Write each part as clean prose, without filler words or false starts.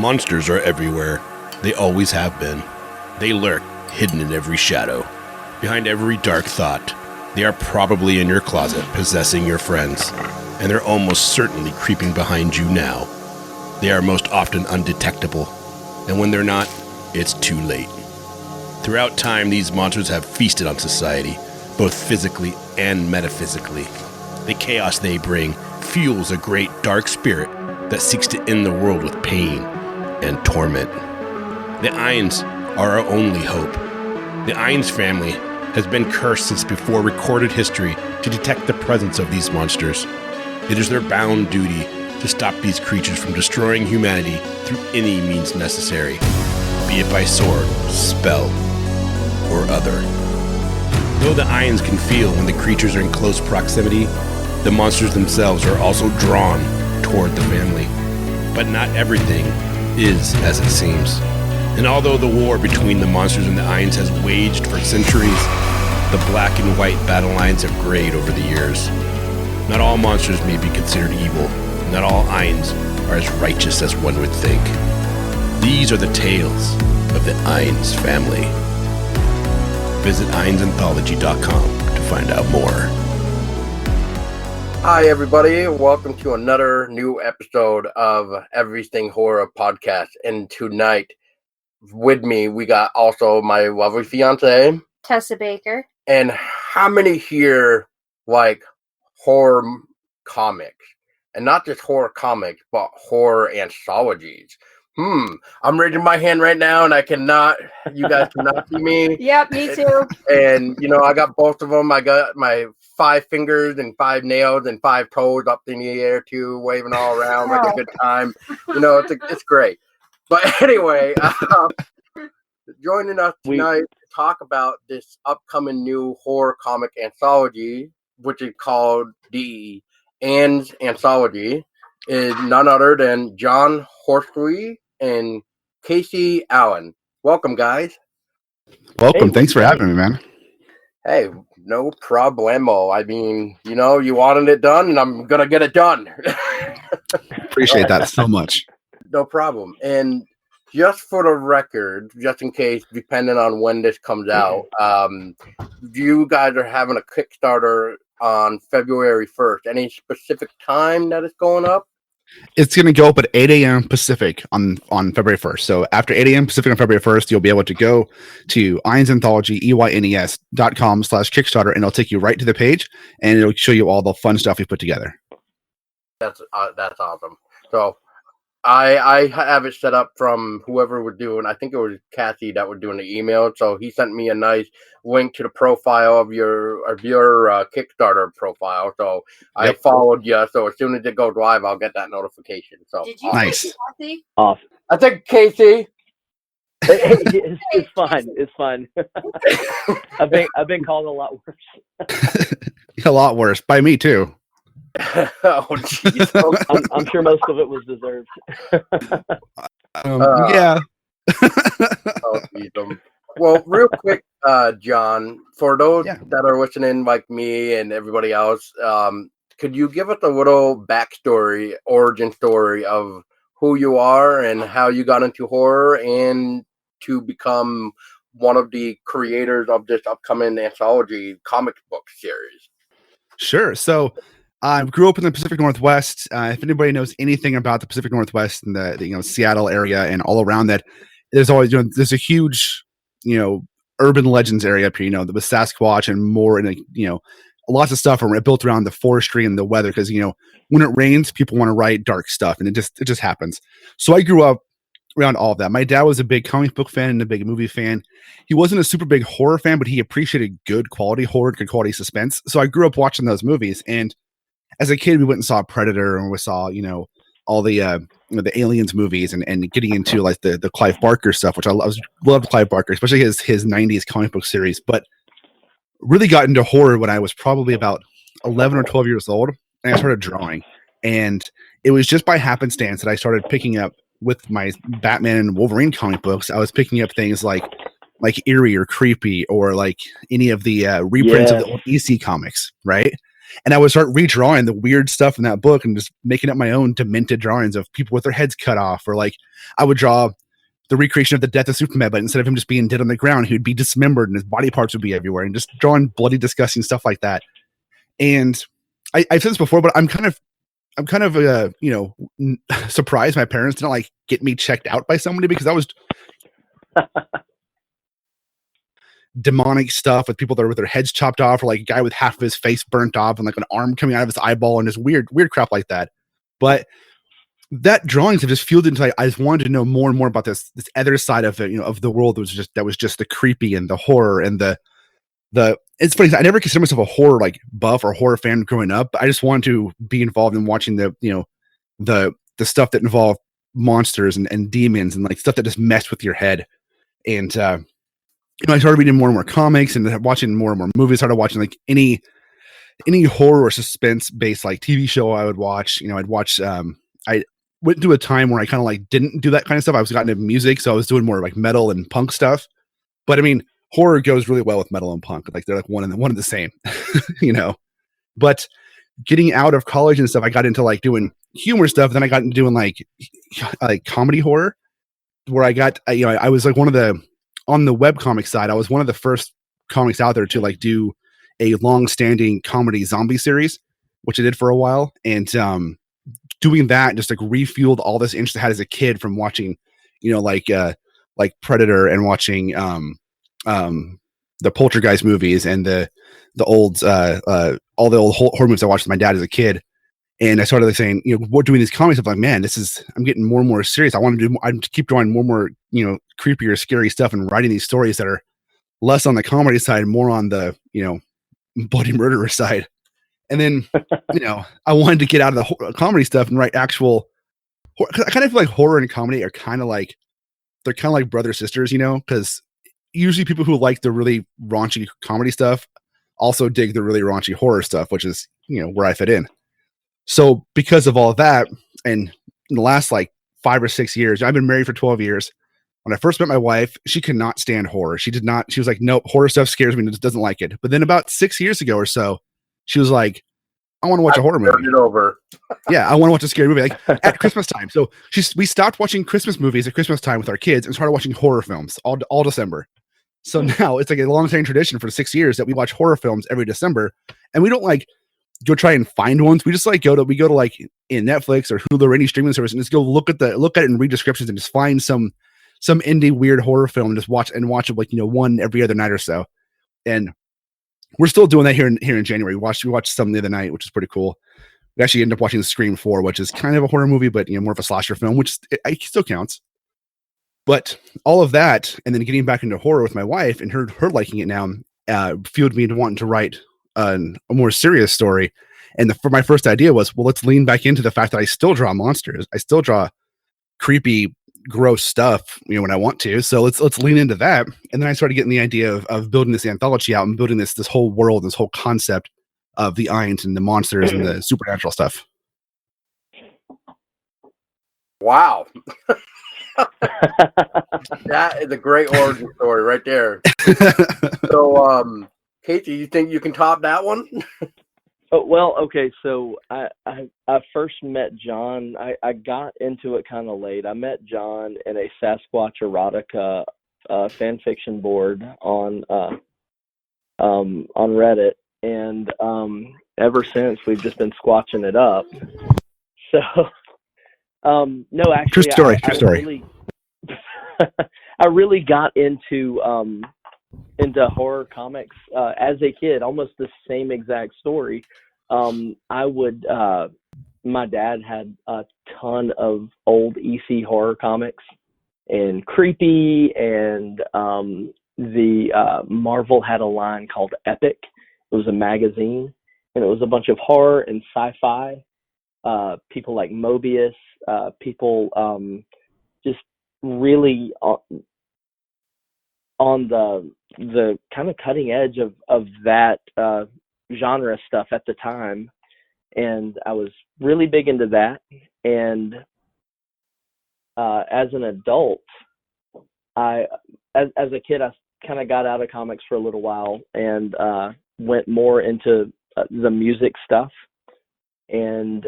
Monsters are everywhere. They always have been. They lurk, hidden in every shadow. Behind every dark thought. They are probably in your closet, possessing your friends. And they're almost certainly creeping behind you now. They are most often undetectable. And when they're not, it's too late. Throughout time, these monsters have feasted on society, both physically and metaphysically. The chaos they bring fuels a great dark spirit that seeks to end the world with pain and torment. The Eynes are our only hope. The Eynes family has been cursed since before recorded history to detect the presence of these monsters. It is their bound duty to stop these creatures from destroying humanity through any means necessary, be it by sword, spell, or other. Though the Eynes can feel when the creatures are in close proximity, the monsters themselves are also drawn toward the family. But not everything is as it seems. And although the war between the monsters and the Eynes has waged for centuries, the black and white battle lines have grayed over the years. Not all monsters may be considered evil. Not all Eynes are as righteous as one would think. These are the tales of the Eynes family. Visit EynesAnthology.com to find out more. Hi, everybody. Welcome to another new episode of Everything Horror Podcast. And tonight, with me, we got also my lovely fiance, Tessa Baker. And how many here like horror comics? And not just horror comics, but horror anthologies. I'm raising my hand right now, and you guys cannot see me. Yep, me too. And, I got both of them. I got my 5 fingers and 5 nails and 5 toes up in the air, too, waving all around like a good time. It's great. But anyway, joining us tonight to talk about this upcoming new horror comic anthology, which is called the Eynes Anthology, is none other than John Horsley and Casey Allen. Welcome, guys. Welcome. Thanks for having me, man. Hey, no problemo. I mean, you wanted it done, and I'm going to get it done. Appreciate that so much. No problem. And just for the record, just in case, depending on when this comes out, you guys are having a Kickstarter on February 1st. Any specific time that it's going up? It's going to go up at 8 a.m. Pacific on February 1st. So after 8 a.m. Pacific on February 1st, you'll be able to go to Eynes Anthology, EYNES.com/Kickstarter, and it'll take you right to the page, and it'll show you all the fun stuff we put together. That's awesome. So I have it set up from whoever was doing, I think it was Kathy that was doing the email. So he sent me a nice link to the profile of your Kickstarter profile. So I followed you. So as soon as it goes live, I'll get that notification. So did you nice. Kathy? Awesome. I think Casey. It's fine. It's fine. I've been called a lot worse. A lot worse by me too. Oh, geez. I'm sure most of it was deserved. Yeah. Well, real quick, John, for those that are listening like me and everybody else, could you give us a little backstory, origin story of who you are and how you got into horror and to become one of the creators of this upcoming anthology comic book series? Sure. So I grew up in the Pacific Northwest. If anybody knows anything about the Pacific Northwest and the Seattle area and all around that, there's always there's a huge urban legends area up here. The Sasquatch and more, and lots of stuff are built around the forestry and the weather because when it rains, people want to write dark stuff, and it just happens. So I grew up around all of that. My dad was a big comic book fan and a big movie fan. He wasn't a super big horror fan, but he appreciated good quality horror, good quality suspense. So I grew up watching those movies, and as a kid, we went and saw Predator, and we saw, all the Aliens movies and getting into like the Clive Barker stuff, which I loved Clive Barker, especially his 90s comic book series, but really got into horror when I was probably about 11 or 12 years old, and I started drawing. And it was just by happenstance that I started picking up with my Batman and Wolverine comic books. I was picking up things like eerie or creepy or like any of the reprints of the old EC comics, right? And I would start redrawing the weird stuff in that book and just making up my own demented drawings of people with their heads cut off, or like I would draw the recreation of the death of Superman, but instead of him just being dead on the ground, he would be dismembered and his body parts would be everywhere, and just drawing bloody, disgusting stuff like that. And I've said this before, but I'm kind of surprised my parents didn't like get me checked out by somebody, because I was demonic stuff with people that are with their heads chopped off, or like a guy with half of his face burnt off and like an arm coming out of his eyeball, and just weird crap like that. But that drawings have just fueled into like, I just wanted to know more and more about this other side of it, of the world that was just the creepy and the horror and the it's funny, I never considered myself a horror like buff or horror fan growing up, but I just wanted to be involved in watching the stuff that involved monsters and demons and like stuff that just messed with your head. And I started reading more and more comics and watching more and more movies. Started watching like any horror or suspense based like TV show I would watch. I'd watch. I went through a time where I kind of like didn't do that kind of stuff. I was gotten into music, so I was doing more like metal and punk stuff. But I mean, horror goes really well with metal and punk. Like they're like one and the same, But getting out of college and stuff, I got into like doing humor stuff. Then I got into doing like comedy horror, where I was like on the webcomic side, I was one of the first comics out there to like do a long-standing comedy zombie series, which I did for a while. And doing that just like refueled all this interest I had as a kid from watching, like Predator and watching the Poltergeist movies and the old all the old horror movies I watched with my dad as a kid. And I started like saying, we're doing these comics. I'm like, man, I'm getting more and more serious. I keep drawing more, creepier, scary stuff and writing these stories that are less on the comedy side, more on the, bloody murderer side. And then, I wanted to get out of the comedy stuff and write actual, I kind of feel like horror and comedy are they're kind of like brother sisters, because usually people who like the really raunchy comedy stuff also dig the really raunchy horror stuff, which is, where I fit in. So because of all of that, and in the last like 5 or 6 years, I've been married for 12 years. When I first met my wife, she could not stand horror. She was like, nope, horror stuff scares me and just doesn't like it. But then about 6 years ago or so, she was like, I want to watch a horror movie. It over. Yeah, I want to watch a scary movie like at Christmas time. So we stopped watching Christmas movies at Christmas time with our kids and started watching horror films all December. So now it's like a long-standing tradition for 6 years that we watch horror films every December, and we don't like go try and find ones. We just like go to like in Netflix or Hulu or any streaming service and just go look at it and read descriptions and just find some indie weird horror film and just watch it like one every other night or so. And we're still doing that here in January. We watched some the other night, which is pretty cool. We actually ended up watching Scream 4, which is kind of a horror movie, but more of a slasher film, which it still counts. But all of that, and then getting back into horror with my wife and her liking it now, fueled me to wanting to write a more serious story. And my first idea was, well, let's lean back into the fact that I still draw monsters. I still draw creepy, gross stuff, when I want to. So let's lean into that. And then I started getting the idea of building this anthology out and building this whole world, this whole concept of the Eynes and the monsters and the supernatural stuff. Wow. That is a great origin story right there. So, Kate, do you think you can top that one? Oh, well, okay. So I first met John. I got into it kind of late. I met John in a Sasquatch erotica fan fiction board on Reddit, and ever since we've just been squatching it up. So, no, actually, True story. I really got into horror comics as a kid, almost the same exact story. My dad had a ton of old EC horror comics and creepy, and the Marvel had a line called Epic. It was a magazine, and it was a bunch of horror and sci-fi. People like Mobius, people just really on the kind of cutting edge of that genre stuff at the time, and I was really big into that. And as an adult, as a kid, I kind of got out of comics for a little while and went more into the music stuff. And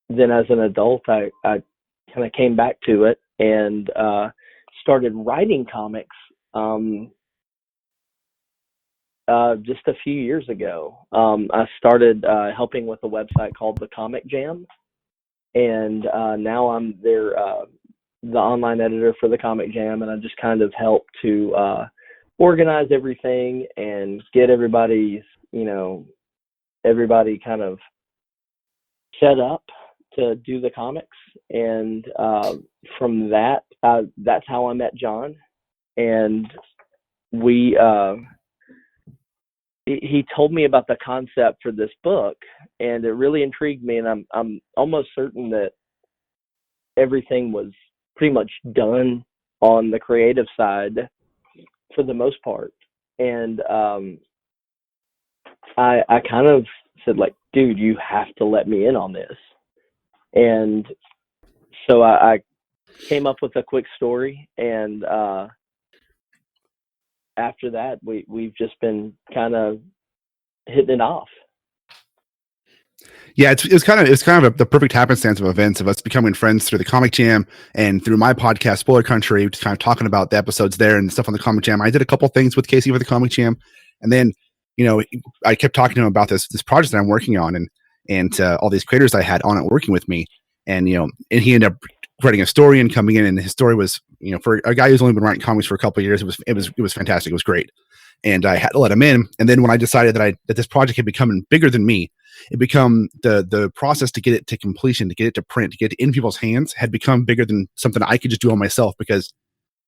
then as an adult, I kind of came back to it and started writing comics just a few years ago. I started helping with a website called The Comic Jam, and now I'm the online editor for The Comic Jam, and I just kind of help to organize everything and get everybody kind of set up to do the comics. And from that, that's how I met John. And he told me about the concept for this book, and it really intrigued me. And I'm almost certain that everything was pretty much done on the creative side for the most part. And I kind of said, like, dude, you have to let me in on this. And so I came up with a quick story, and after that, we've just been kind of hitting it off. Yeah, it's kind of the perfect happenstance of events of us becoming friends through the Comic Jam and through my podcast, Spoiler Country, just kind of talking about the episodes there and stuff on the Comic Jam. I did a couple things with Casey for the Comic Jam, and then I kept talking to him about this project that I'm working on, and all these creators I had on it working with me, and and he ended up writing a story and coming in, and his story was for a guy who's only been writing comics for a couple of years, it was fantastic. It was great, and I had to let him in. And then when I decided that this project had become bigger than me, it become the process to get it to completion, to get it to print, to get it in people's hands had become bigger than something I could just do on myself, because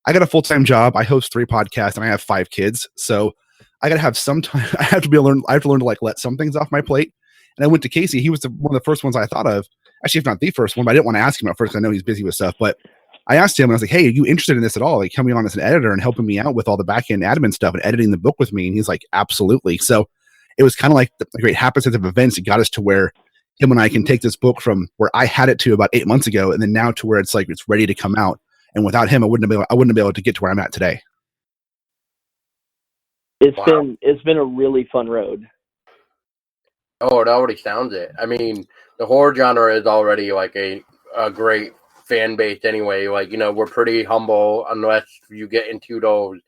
I got a full-time job. I host 3 podcasts and I have 5 kids. So I got to have some time. I have to learn to like let some things off my plate. And I went to Casey. He was one of the first ones I thought of, actually, if not the first one, but I didn't want to ask him at first because I know he's busy with stuff. But I asked him, and I was like, hey, are you interested in this at all? Like coming on as an editor and helping me out with all the back end admin stuff and editing the book with me. And he's like, absolutely. So it was kind of like the great happenstance of events. It got us to where him and I can take this book from where I had it to about 8 months ago, and then now to where it's like it's ready to come out. And without him, I wouldn't have been able to get to where I'm at today. It's been a really fun road. Oh, it already sounds it. I mean, the horror genre is already like a great fan base anyway. Like, we're pretty humble unless you get into those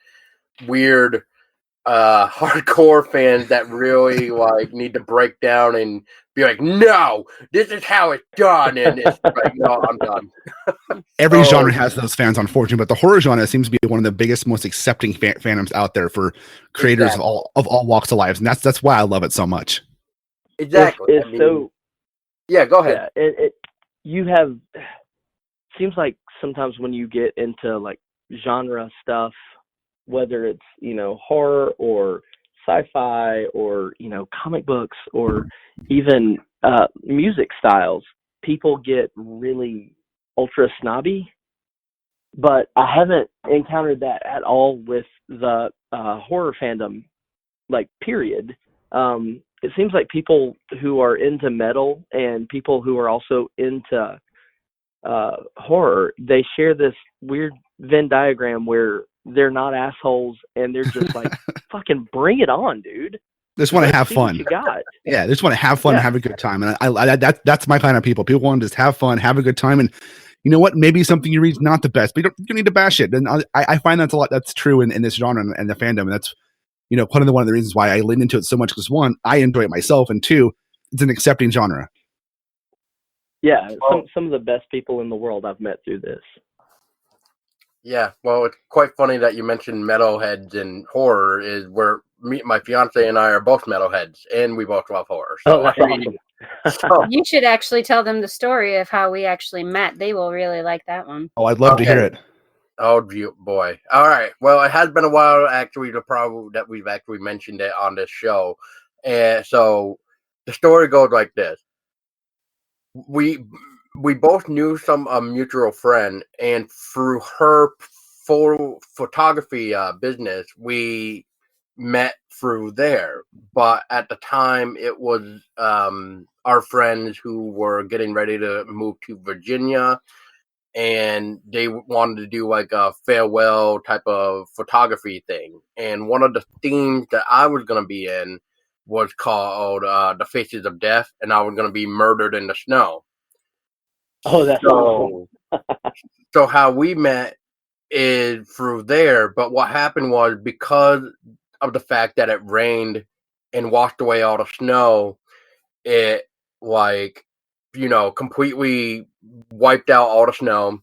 weird hardcore fans that really like need to break down and be like, no, this is how it's done. And it's like, no, I'm done. Every genre has those fans, unfortunately, but the horror genre seems to be one of the biggest, most accepting fandoms out there for creators of all walks of life, and that's why I love it so much. Exactly. Yeah, go ahead. Yeah, seems like sometimes when you get into like genre stuff, whether it's horror or sci-fi or comic books or even music styles, people get really ultra snobby. But I haven't encountered that at all with the horror fandom, like, period. It seems like people who are into metal and people who are also into horror, they share this weird Venn diagram where they're not assholes and they're just like, fucking bring it on, dude. They just want to have fun. You got. Yeah, they just want to have fun and have a good time. And that's my kind of people. People want to just have fun, have a good time. And you know what? Maybe something you read is not the best, but you don't need to bash it. And I find that's true in this genre and the fandom. And that's one of the reasons why I lean into it so much, because 1, I enjoy it myself, and 2, it's an accepting genre. Yeah, some of the best people in the world I've met through this. Yeah, well, it's quite funny that you mentioned metalheads and horror. Is where my fiance and I are both metalheads, and we both love horror. So, that's awesome. You should actually tell them the story of how we actually met. They will really like that one. Oh, I'd love to hear it. Oh, boy. All right. Well, it has been a while, actually, that we've actually mentioned it on this show. And so the story goes like this. We both knew some mutual friend, and through her photography business, we met through there. But at the time, it was our friends who were getting ready to move to Virginia, and they wanted to do like a farewell type of photography thing. And one of the themes that I was going to be in, was called The Faces of Death, and I was going to be murdered in the snow. Oh, that's awesome. So how we met is through there, but what happened was because of the fact that it rained and washed away all the snow, it completely wiped out all the snow.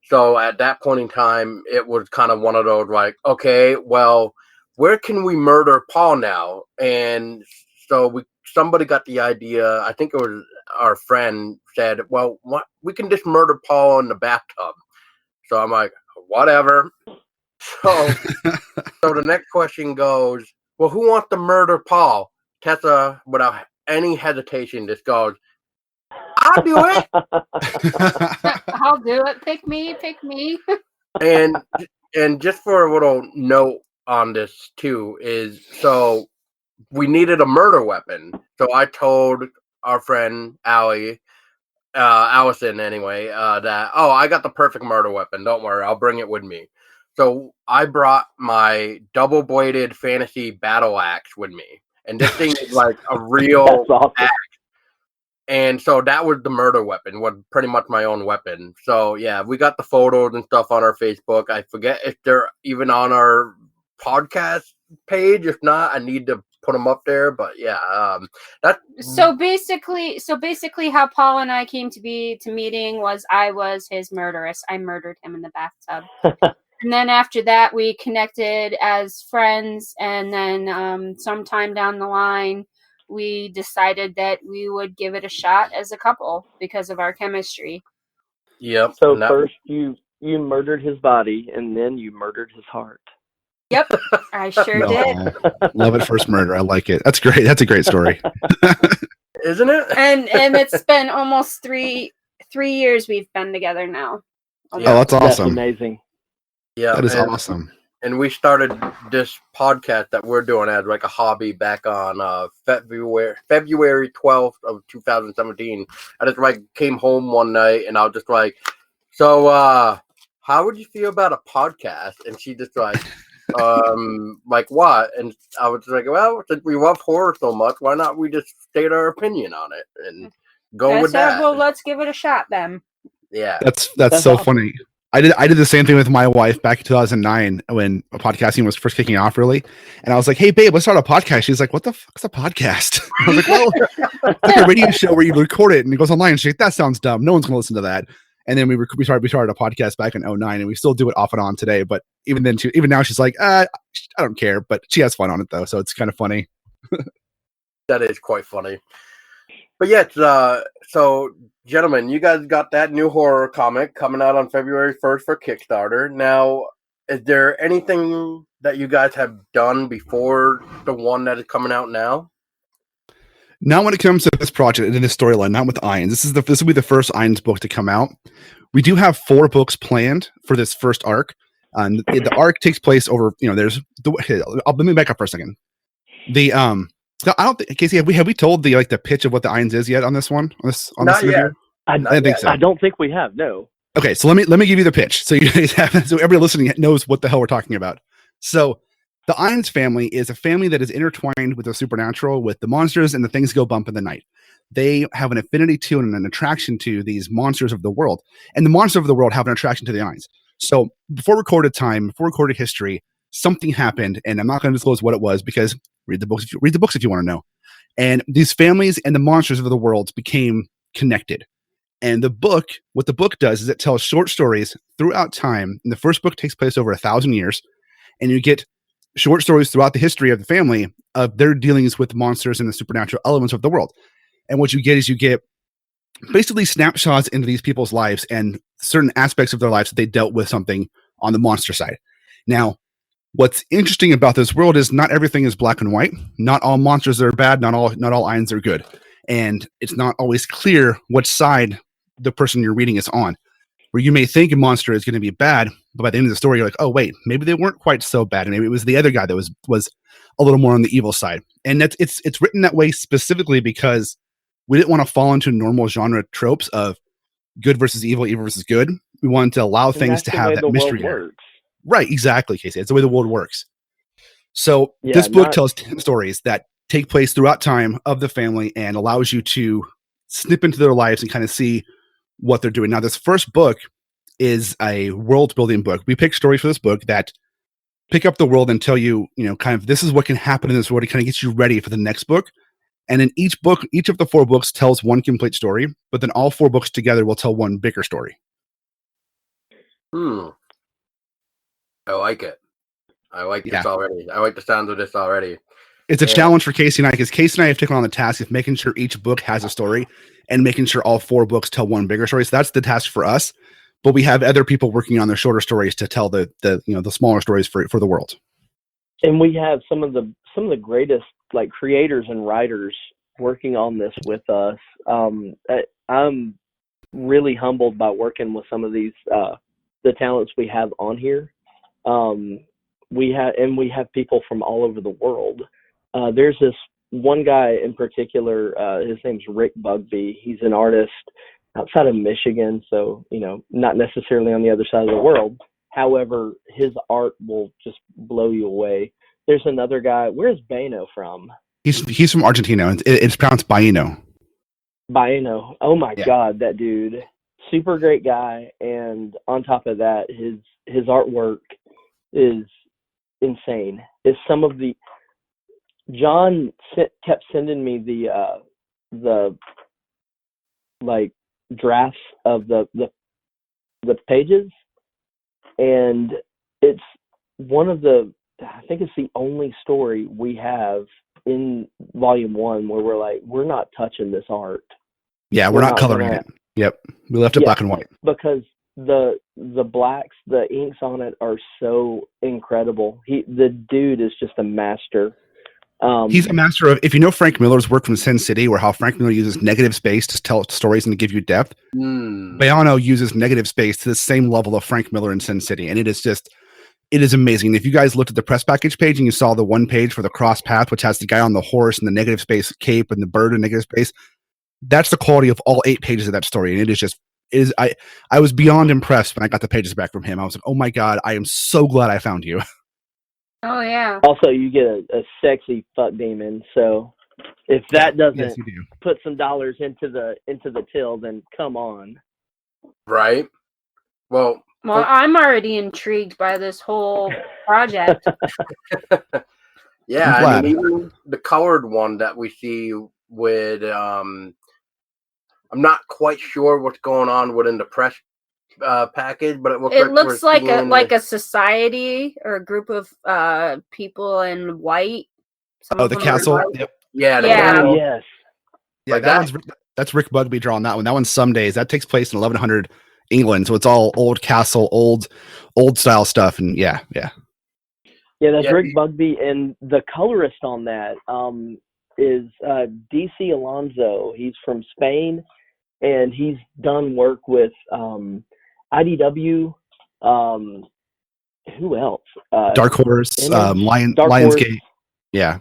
So at that point in time, it was kind of one of those like, okay, well, where can we murder Paul now? And so somebody got the idea. I think it was our friend said, well, we can just murder Paul in the bathtub. So I'm like, whatever. So the next question goes, well, who wants to murder Paul? Tessa, without any hesitation, just goes, I'll do it. I'll do it. Pick me. And just for a little note on this too is, so we needed a murder weapon. So I told our friend Allison anyway, that, I got the perfect murder weapon. Don't worry, I'll bring it with me. So I brought my double-bladed fantasy battle axe with me. And this thing is like a real axe. And so that was the murder weapon, was pretty much my own weapon. So yeah, we got the photos and stuff on our Facebook. I forget if they're even on our podcast page. If not, I need to put them up there. But yeah, So basically, how Paul and I came to meeting was I was his murderess. I murdered him in the bathtub. And then after that, we connected as friends. And then sometime down the line, we decided that we would give it a shot as a couple because of our chemistry. Yep. So first you murdered his body, and then you murdered his heart. Yep, I sure did. Love at first murder. I like it. That's great. That's a great story. Isn't it? And it's been almost three years we've been together now. Oh, that's awesome. That's amazing. Yeah, that is awesome. And we started this podcast that we're doing as like a hobby back on February 12th of 2017. I just came home one night and I was just like, so how would you feel about a podcast? And she just like, like what? And I was like, well, since we love horror so much, why not we just state our opinion on it and go with that? Well, let's give it a shot then. Yeah, that's so awesome. Funny. I did the same thing with my wife back in 2009 when podcasting was first kicking off, really. And I was like, hey, babe, let's start a podcast. She's like, what the fuck's a podcast? I was like, well, it's like a radio show where you record it and it goes online. She's like, that sounds dumb. No one's going to listen to that. And then we started a podcast back in 2009, and we still do it off and on today. But even now, she's like, I don't care. But she has fun on it, though. So it's kind of funny. That is quite funny. But yeah, so gentlemen, you guys got that new horror comic coming out on February 1st for Kickstarter. Now, is there anything that you guys have done before the one that is coming out now? Not when it comes to this project and this storyline, not with Eynes. This will be the first Eynes book to come out. We do have 4 books planned for this first arc. The arc takes place over, there's let me back up for a second. I don't think, Casey, have we told the pitch of what the Eynes is yet on this one? Not yet. I don't think so. I don't think we have. No. Okay, so let me give you the pitch so you guys so everybody listening knows what the hell we're talking about. So the Eynes family is a family that is intertwined with the supernatural, with the monsters and the things go bump in the night. They have an affinity to and an attraction to these monsters of the world, and the monsters of the world have an attraction to the Eynes. So before recorded history, something happened, and I'm not going to disclose what it was because read the books if you want to know. And these families and the monsters of the world became connected. And what the book does is it tells short stories throughout time. And the first book takes place over 1,000 years, and you get short stories throughout the history of the family of their dealings with monsters and the supernatural elements of the world. And what you get basically snapshots into these people's lives and certain aspects of their lives that they dealt with something on the monster side. Now, what's interesting about this world is not everything is black and white. Not all monsters are bad. Not all Eynes are good. And it's not always clear which side the person you're reading is on. Where you may think a monster is going to be bad, but by the end of the story, you're like, oh, wait, maybe they weren't quite so bad. And maybe it was the other guy that was a little more on the evil side. And it's written that way specifically because we didn't want to fall into normal genre tropes of good versus evil, evil versus good. We wanted to allow things to have that mystery. Right, exactly, Casey. It's the way the world works. So this book tells 10 stories that take place throughout time of the family and allows you to snip into their lives and kind of see what they're doing. Now, this first book is a world building book. We pick stories for this book that pick up the world and tell you, kind of this is what can happen in this world. It kind of gets you ready for the next book. And in each book, each of the 4 books tells one complete story, but then all 4 books together will tell one bigger story. I like it. I like this Yeah. already. I like the sound of this already. It's a challenge for Casey and I, because Casey and I have taken on the task of making sure each book has a story and making sure all 4 books tell one bigger story. So that's the task for us. But we have other people working on their shorter stories to tell the smaller stories for the world. And we have some of the greatest like creators and writers working on this with us. I'm really humbled by working with some of these the talents we have on here. We have people from all over the world. There's this one guy in particular. His name's Rick Bugby. He's an artist outside of Michigan, so not necessarily on the other side of the world. However, his art will just blow you away. There's another guy. Where's Baino from? He's from Argentina. It's pronounced Baino. Baino. Oh my God, that dude. Super great guy. And on top of that, his artwork is insane. It's some of the John kept sending me the like drafts of the pages, and it's one of I think it's the only story we have in volume 1 where we're not touching this art. Yeah, we're not coloring it. Yep, we left it black and white because the blacks, the inks on it are so incredible. The dude is just a master. He's a master of, if you know Frank Miller's work from Sin City, where how Frank Miller uses negative space to tell stories and to give you depth, Bayano uses negative space to the same level of Frank Miller in Sin City, and it is amazing. If you guys looked at the press package page and you saw the one page for the cross path, which has the guy on the horse and the negative space cape and the bird in negative space, that's the quality of all 8 pages of that story, and I was beyond impressed when I got the pages back from him. I was like, oh my God, I am so glad I found you. Oh yeah. Also, you get a sexy fuck demon. So if that doesn't put some dollars into the till, then come on. Right. Well, I'm already intrigued by this whole project. Yeah, I mean, even the colored one that we see with, I'm not quite sure what's going on within the press package, but it looks like a society or a group of people in white. The castle. Yep. Yeah. Castle. Yes. Yeah, that's Rick Bugby drawing that one. That one's Some Days. That takes place in 1100 England, so it's all old castle, old style stuff, and yeah. That's Rick Bugby, and the colorist on that is DC Alonso. He's from Spain, and he's done work with IDW. Who else? Dark Horse, Lionsgate. Yeah.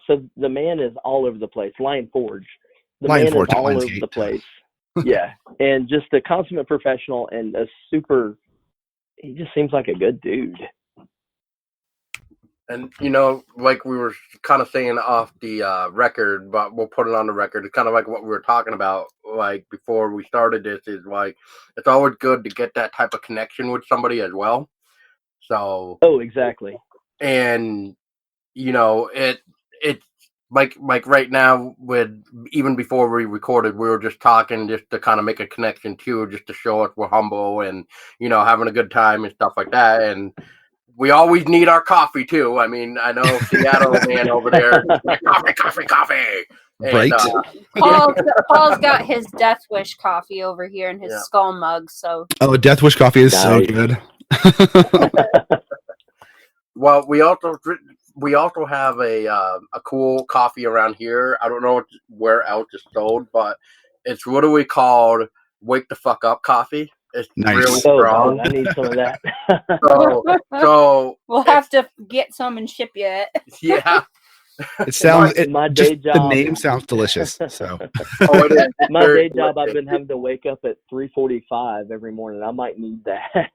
So the man is all over the place. Lion Forge. The man is all over the place. Yeah, and just a consummate professional and he just seems like a good dude. And, like we were kind of saying off the record, but we'll put it on the record. It's kind of like what we were talking about, like, before we started this, is like, it's always good to get that type of connection with somebody as well. So. Oh, exactly. And, it's like right now, even before we recorded, we were just talking just to kind of make a connection too, just to show us we're humble and, having a good time and stuff like that. And we always need our coffee too. I mean, I know Seattle man over there, like, coffee. And, right. Paul's got his Death Wish coffee over here in his skull mug. So. Oh, Death Wish coffee is so good. Well, we also have a cool coffee around here. I don't know where else it's sold, but it's what do we call Wake the Fuck Up coffee. It's really strong. I need some of that. so we'll have to get some and ship you it. Yeah. It sounds my day job. The name sounds delicious. So it is. My day job, I've been having to wake up at 3:45 every morning. I might need that.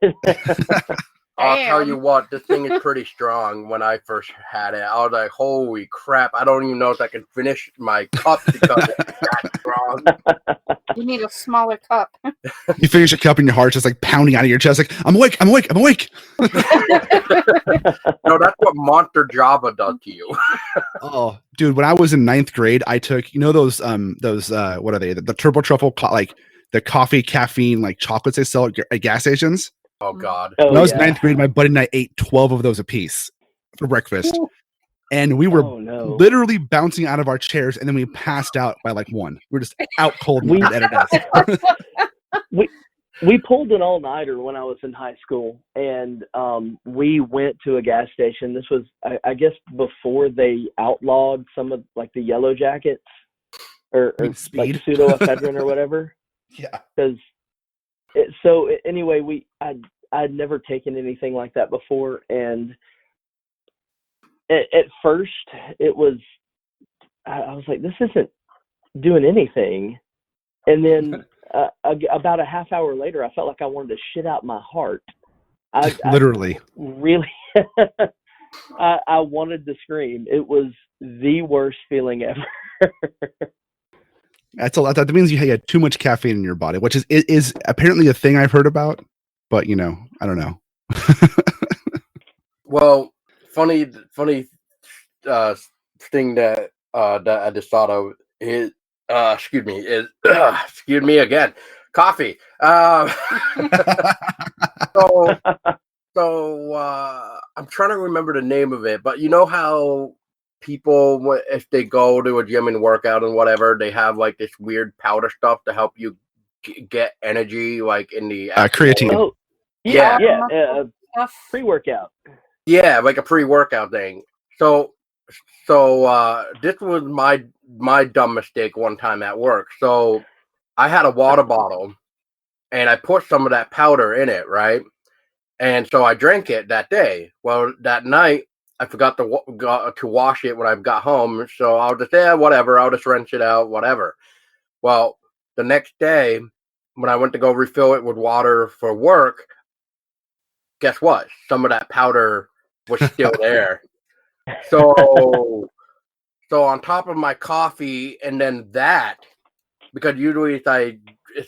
I'll tell you Damn. what, this thing is pretty strong. When I first had it, I was like, holy crap, I don't even know if I can finish my cup because it's that strong. You need a smaller cup. You finish your cup and your heart's just like pounding out of your chest, like, I'm awake, I'm awake, I'm awake. No, that's what Monster Java does to you. Oh, dude, when I was in 9th grade, I took, you know, those what are they? The Turbo Truffle, like the coffee, caffeine, like chocolates they sell at gas stations. Oh, God. Oh, When I was yeah. 9th grade, my buddy and I ate 12 of those a piece for breakfast. And we were Oh, no. literally bouncing out of our chairs, and then we passed out by like 1. We were just out cold We- at our desk. We pulled an all-nighter when I was in high school, and we went to a gas station. This was, I guess, before they outlawed some of like the yellow jackets or Like like speed? pseudoephedrine or whatever. Yeah. Because anyway, I'd never taken anything like that before, and at first it was I was like, this isn't doing anything, and then about a half hour later, I felt like I wanted to shit out my heart. I Literally. really, I wanted to scream. It was the worst feeling ever. That's a lot. That means you had too much caffeine in your body, which is apparently a thing I've heard about, but you know, I don't know. Well, funny thing that I just thought of is, excuse me again, coffee. So I'm trying to remember the name of it, but you know how people, if they go to a gym and work out and whatever, they have like this weird powder stuff to help you get energy, like in the Creatine. Oh, Yeah. Stuff. Pre-workout. Yeah, like a pre-workout thing. So this was my dumb mistake one time at work. So I had a water bottle and I put some of that powder in it, right? And so I drank it that day. Well, that night I forgot to wash it when I got home. So I'll just whatever. I'll just rinse it out, whatever. Well, the next day when I went to go refill it with water for work, guess what? Some of that powder was still there. So on top of my coffee, and then that, because usually if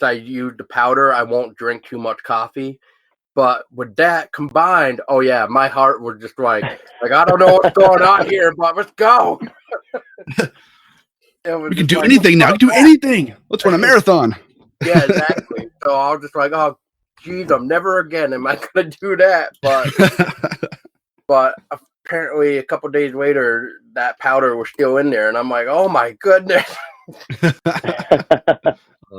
I use the powder, I won't drink too much coffee. But with that combined, oh yeah, my heart was just like I don't know what's going on here, but let's go. We can do anything now. We can do anything. Let's run a marathon. Yeah, exactly. So I was just like, oh, geez, I'm never again am I going to do that. But apparently a couple days later, that powder was still in there, and I'm like, oh my goodness.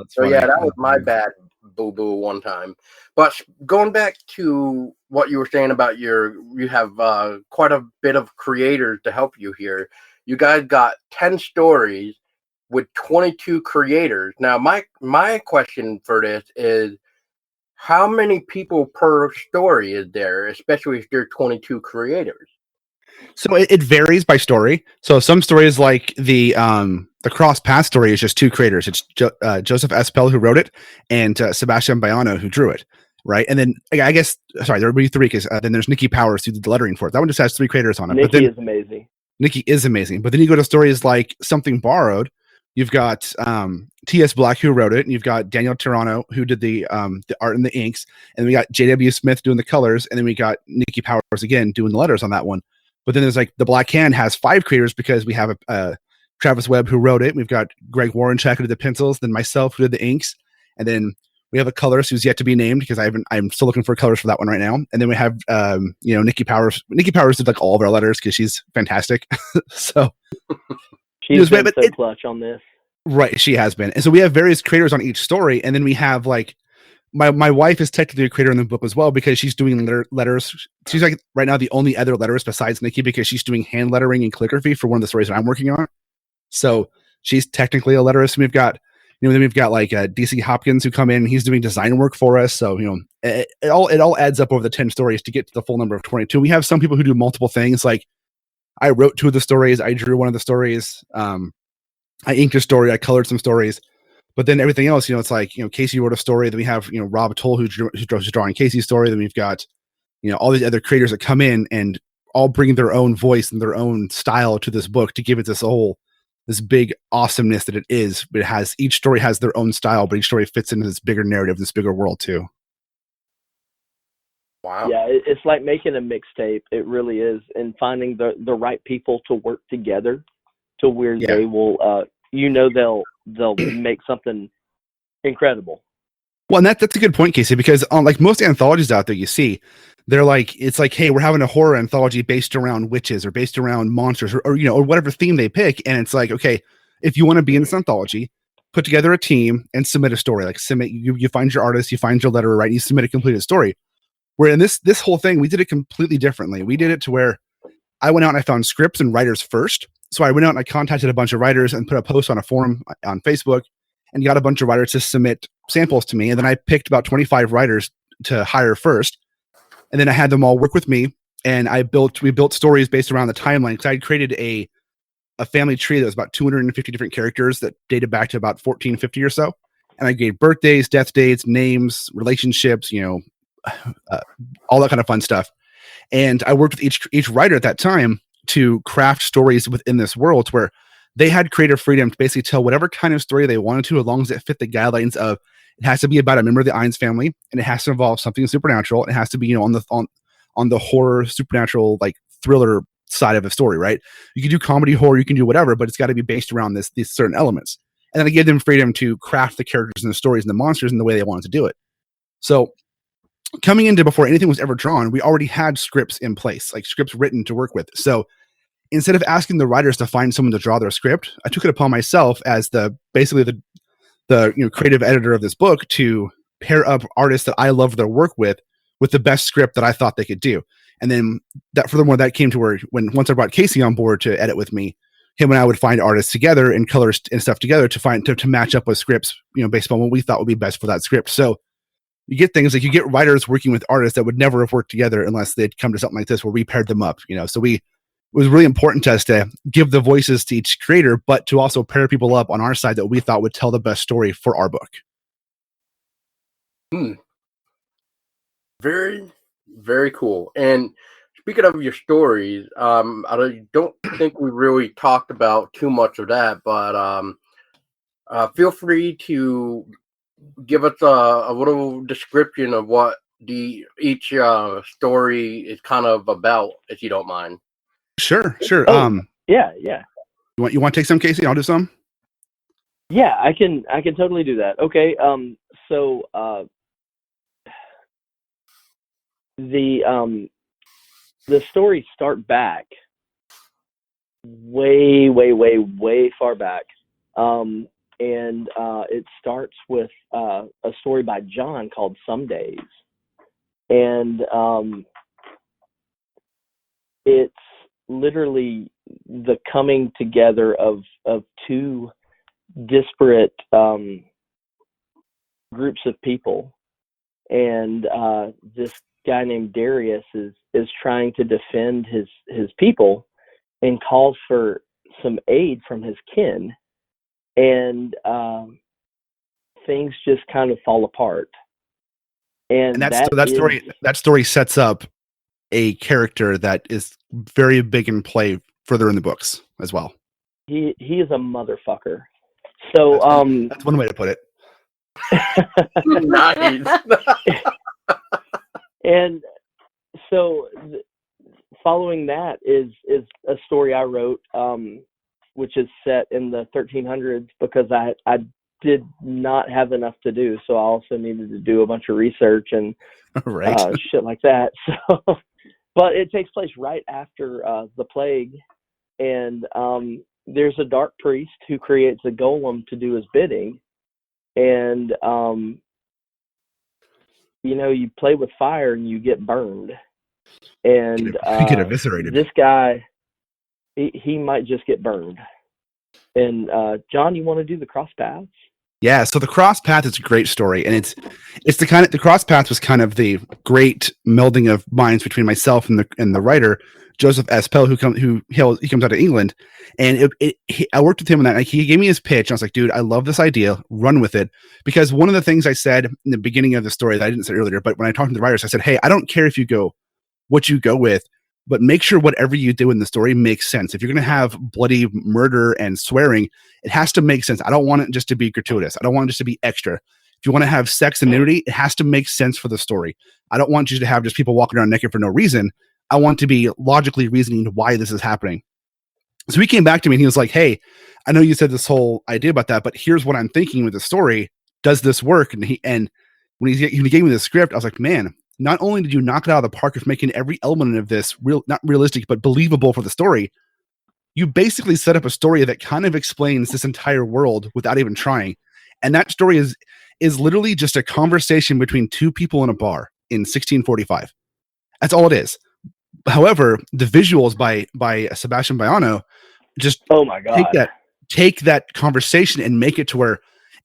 So yeah, that was my bad boo-boo one time. But going back to what you were saying about you have quite a bit of creators to help you here. You guys got 10 stories with 22 creators. Now, my question for this is, how many people per story is there, especially if there are 22 creators? So it varies by story. So some stories, like the Cross Path story, is just 2 creators. It's Joseph Espel who wrote it, and Sebastian Baiano who drew it, right? And then I guess, sorry, there would be 3 because then there's Nikki Powers who did the lettering for it. That one just has 3 creators on it. Nikki is amazing. Nikki is amazing. But then you go to stories like Something Borrowed. You've got T.S. Black who wrote it, and you've got Daniel Tirano who did the art and the inks, and we got J.W. Smith doing the colors, and then we got Nikki Powers again doing the letters on that one. But then there's like the Black Hand has 5 creators because we have Travis Webb who wrote it. We've got Greg Warrenchak who did the pencils, then myself who did the inks, and then we have a colorist who's yet to be named because I'm still looking for colors for that one right now. And then we have Nikki Powers. Nikki Powers did like all of our letters because she's fantastic. So she's been so clutch on this. Right, she has been. And so we have various creators on each story, and then we have like my wife is technically a creator in the book as well because she's doing letters. She's like right now the only other letterist besides Nikki because she's doing hand lettering and calligraphy for one of the stories that I'm working on. So she's technically a letterist. And then we've got like DC Hopkins who come in. He's doing design work for us. So it all adds up over the 10 stories to get to the full number of 22. We have some people who do multiple things. Like I wrote 2 of the stories. I drew one of the stories. I inked a story. I colored some stories. But then everything else, it's like, Casey wrote a story. Then we have, Rob Toll who's drawing Casey's story. Then we've got all these other creators that come in and all bring their own voice and their own style to this book to give it this big awesomeness that it is. But each story has their own style, but each story fits into this bigger narrative, this bigger world too. Wow. Yeah, it's like making a mixtape. It really is, and finding the right people to work together to where they will, they'll make something incredible. Well, and that's a good point, Casey, because like most anthologies out there, you see, it's like, hey, we're having a horror anthology based around witches or based around monsters or whatever theme they pick. And it's like, okay, if you want to be in this anthology, put together a team and submit a story. Like you find your artist, you find your letter, right? You submit a completed story. Where in this whole thing, we did it completely differently. We did it to where I went out and I found scripts and writers first. So I went out and I contacted a bunch of writers and put a post on a forum on Facebook and got a bunch of writers to submit samples to me. And then I picked about 25 writers to hire first. And then I had them all work with me. And we built stories based around the timeline, because I had created a family tree that was about 250 different characters that dated back to about 1450 or so. And I gave birthdays, death dates, names, relationships, all that kind of fun stuff. And I worked with each writer at that time to craft stories within this world where they had creative freedom to basically tell whatever kind of story they wanted to, as long as it fit the guidelines of it has to be about a member of the Eynes family, and it has to involve something supernatural. It has to be, on the horror, supernatural, like thriller side of a story, right? You can do comedy, horror, you can do whatever, but it's got to be based around these certain elements. And then I gave them freedom to craft the characters and the stories and the monsters in the way they wanted to do it. So coming into before anything was ever drawn, we already had scripts in place, like scripts written to work with. So instead of asking the writers to find someone to draw their script, I took it upon myself as the creative editor of this book to pair up artists that I loved their work with the best script that I thought they could do. And then furthermore, that came to where once I brought Casey on board to edit with me, him and I would find artists together and colors and stuff together to match up with scripts, based on what we thought would be best for that script. So you get things like you get writers working with artists that would never have worked together unless they'd come to something like this where we paired them up, So it was really important to us to give the voices to each creator, but to also pair people up on our side that we thought would tell the best story for our book. Very, very cool. And speaking of your stories, I don't think we really talked about too much of that, but feel free to give us a little description of what each story is kind of about, if you don't mind. Sure. Yeah. You want to take some, Casey? I'll do some. Yeah, I can totally do that. Okay. So the stories start back way far back. And it starts with a story by John called Some Days. And it's literally the coming together of two disparate groups of people. And this guy named Darius is trying to defend his people and calls for some aid from his kin. And things just kind of fall apart. And that story sets up a character that is very big in play further in the books as well. He is a motherfucker. So that's one way to put it. Nice. And so following that is a story I wrote, which is set in the 1300s, because I did not have enough to do, so I also needed to do a bunch of research and shit like that. So, but it takes place right after the plague, and there's a dark priest who creates a golem to do his bidding, and you play with fire and you get burned, and you get eviscerated. This guy, he might just get burned. And John, you want to do the cross paths? Yeah, so the cross path is a great story, and it's the cross path was kind of the great melding of minds between myself and the writer Joseph S. Pell, he comes out of England, and I worked with him on that. Like, he gave me his pitch, and I was like, dude, I love this idea, run with it. Because one of the things I said in the beginning of the story that I didn't say earlier, but when I talked to the writers, I said, hey, I don't care if you go what you go with, but make sure whatever you do in the story makes sense. If you're going to have bloody murder and swearing, it has to make sense. I don't want it just to be gratuitous. I don't want it just to be extra. If you want to have sex and nudity, it has to make sense for the story. I don't want you to have just people walking around naked for no reason. I want to be logically reasoning why this is happening. So he came back to me and he was like, hey, I know you said this whole idea about that, but here's what I'm thinking with the story. Does this work? And when he gave me the script, I was like, man, not only did you knock it out of the park of making every element of this not realistic, but believable for the story, you basically set up a story that kind of explains this entire world without even trying. And that story is literally just a conversation between two people in a bar in 1645. That's all it is. However, the visuals by Sebastian Baiano just Oh my God. take that conversation and make it to where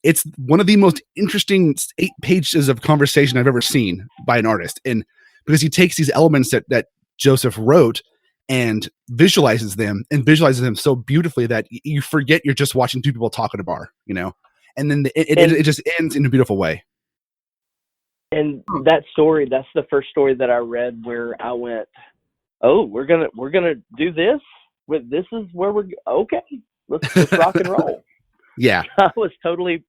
it's one of the most interesting 8 pages of conversation I've ever seen by an artist. And because he takes these elements that Joseph wrote and visualizes them so beautifully that you forget you're just watching two people talk at a bar, you know? And then it just ends in a beautiful way. And that story, that's the first story that I read where I went, oh, we're gonna do this. This is where we're okay. Let's rock and roll. Yeah, I was totally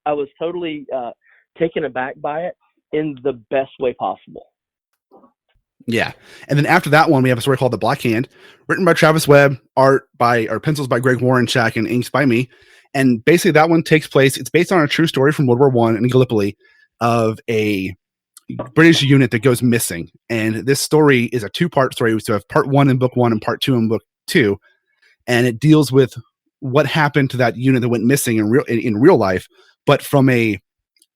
taken aback by it in the best way possible. Yeah, and then after that one, we have a story called The Black Hand, written by Travis Webb, pencils by Greg Warrenchak, and inks by me. And basically, that one takes place. It's based on a true story from World War I in Gallipoli of a British unit that goes missing. And this story is a 2-part story. So we have part 1 in book 1 and part 2 in book 2, and it deals with what happened to that unit that went missing in real life, but from a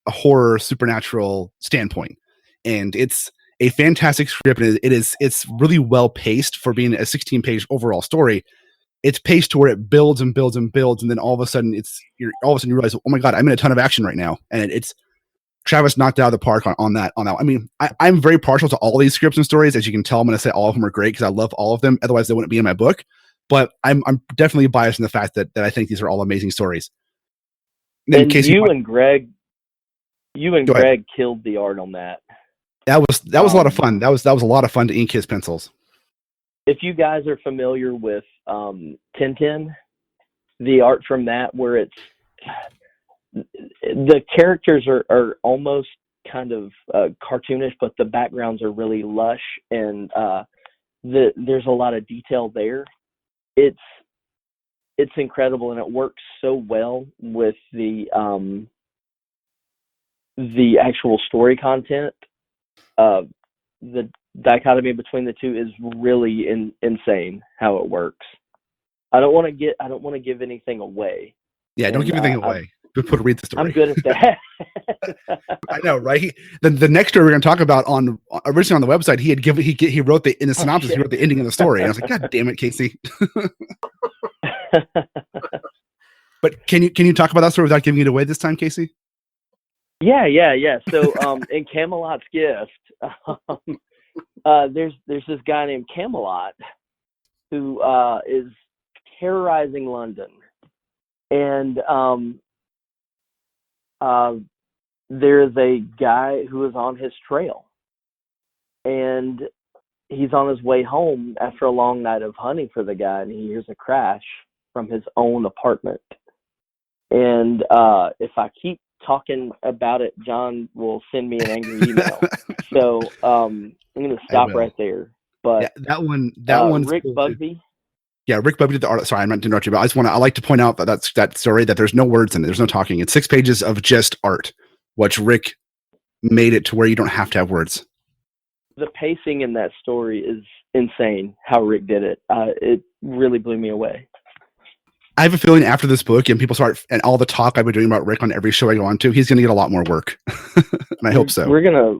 horror supernatural standpoint. And it's a fantastic script, and it's really well paced for being a 16-page overall story. It's paced to where it builds and builds and builds, and then all of a sudden you realize, oh my God, I'm in a ton of action right now. And it's Travis knocked out of the park on that. I mean, I'm very partial to all these scripts and stories. As you can tell, I'm going to say all of them are great because I love all of them. Otherwise, they wouldn't be in my book. But I'm definitely biased in the fact that I think these are all amazing stories. And you and Greg killed the art on that. That was a lot of fun. That was a lot of fun to ink his pencils. If you guys are familiar with Tintin, the art from that, where it's the characters are almost kind of cartoonish, but the backgrounds are really lush, and there's a lot of detail there. It's incredible, and it works so well with the actual story content. The dichotomy between the two is really insane how it works. I don't want to give anything away. Yeah, don't give anything away. Read the story. I'm good at that. I know, right? The next story we're going to talk about originally on the website, he wrote in the synopsis, he wrote the ending of the story. And I was like, God damn it, Casey. But can you talk about that story without giving it away this time, Casey? Yeah. So in Camelot's Gift, there's this guy named Camelot who is terrorizing London, and there's a guy who is on his trail, and he's on his way home after a long night of hunting for the guy, and he hears a crash from his own apartment. And if I keep talking about it, John will send me an angry email. So I'm going to stop right there. But yeah, that one's Rick cool Bugbee. Too. Yeah, Rick Bugbee did the art. Sorry, I meant to interrupt you, but I like to point out that story that there's no words in it. There's no talking. It's 6 pages of just art, which Rick made it to where you don't have to have words. The pacing in that story is insane. How Rick did it, it really blew me away. I have a feeling after this book and people start and all the talk I've been doing about Rick on every show I go on to, he's going to get a lot more work, and I hope so. We're gonna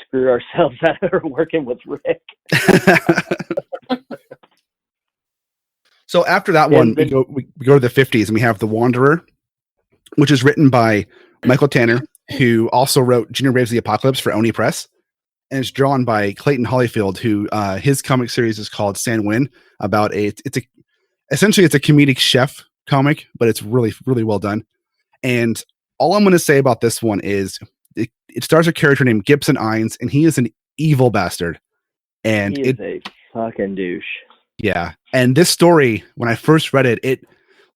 screw ourselves out of working with Rick. So after that one, we go to the 50s, and we have The Wanderer, which is written by Michael Tanner, who also wrote Junior Waves of the Apocalypse for Oni Press, and it's drawn by Clayton Hollyfield, who his comic series is called San Win. About essentially it's a comedic chef comic, but it's really, really well done. And all I'm going to say about this one is it stars a character named Gibson Eynes, and he is an evil bastard. And He is a fucking douche. Yeah. And this story, when I first read it, it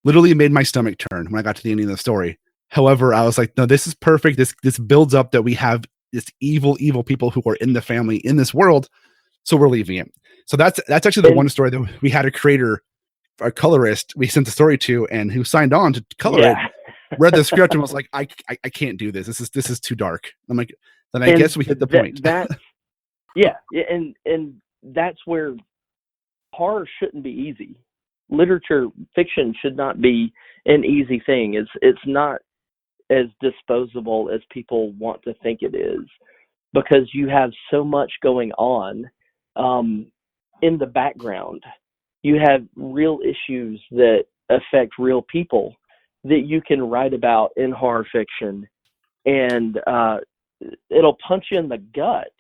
literally made my stomach turn when I got to the ending of the story. However, I was like, no, this is perfect. This builds up that we have this evil people who are in the family in this world. So we're leaving it. So that's actually the one story that we had a creator, a colorist, we sent the story to, and who signed on to color it, read the script and was like, I can't do this. This is too dark. I'm like, then I guess we hit the point. And that's where horror shouldn't be easy. Literature, fiction should not be an easy thing. It's not as disposable as people want to think it is, because you have so much going on in the background. You have real issues that affect real people that you can write about in horror fiction, and it'll punch you in the gut.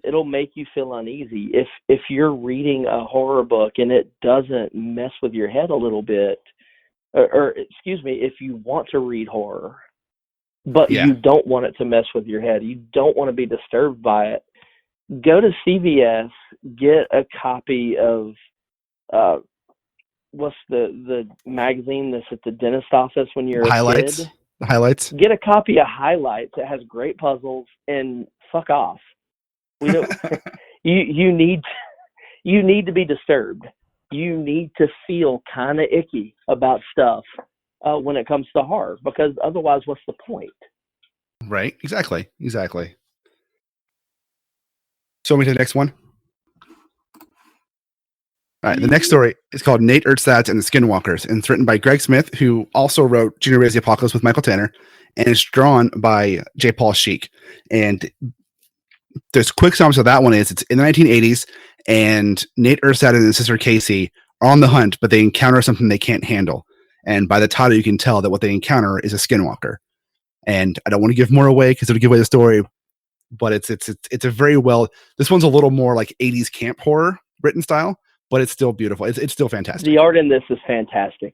It'll make you feel uneasy if you're reading a horror book and it doesn't mess with your head a little bit, or excuse me, if you want to read horror but you don't want it to mess with your head, you don't want to be disturbed by it, go to CVS, get a copy of what's the magazine that's at the dentist office when you're a kid? The Highlights. Get a copy of Highlights that has great puzzles and fuck off. We don't. you need to be disturbed. You need to feel kind of icky about stuff when it comes to horror, because otherwise, what's the point? Right. Exactly. So, me to the next one. All right. The next story is called Nate Ertzad and the Skinwalkers, and it's written by Greg Smith, who also wrote Junior Raise the Apocalypse with Michael Tanner, and it's drawn by J. Paul Sheik. And there's quick synopsis of that one is it's in the 1980s, and Nate Ertzad and his sister Casey are on the hunt, but they encounter something they can't handle. And by the title, you can tell that what they encounter is a skinwalker. And I don't want to give more away because it'll give away the story, but it's a very well. This one's a little more like 80s camp horror written style, but it's still beautiful. It's still fantastic. The art in this is fantastic.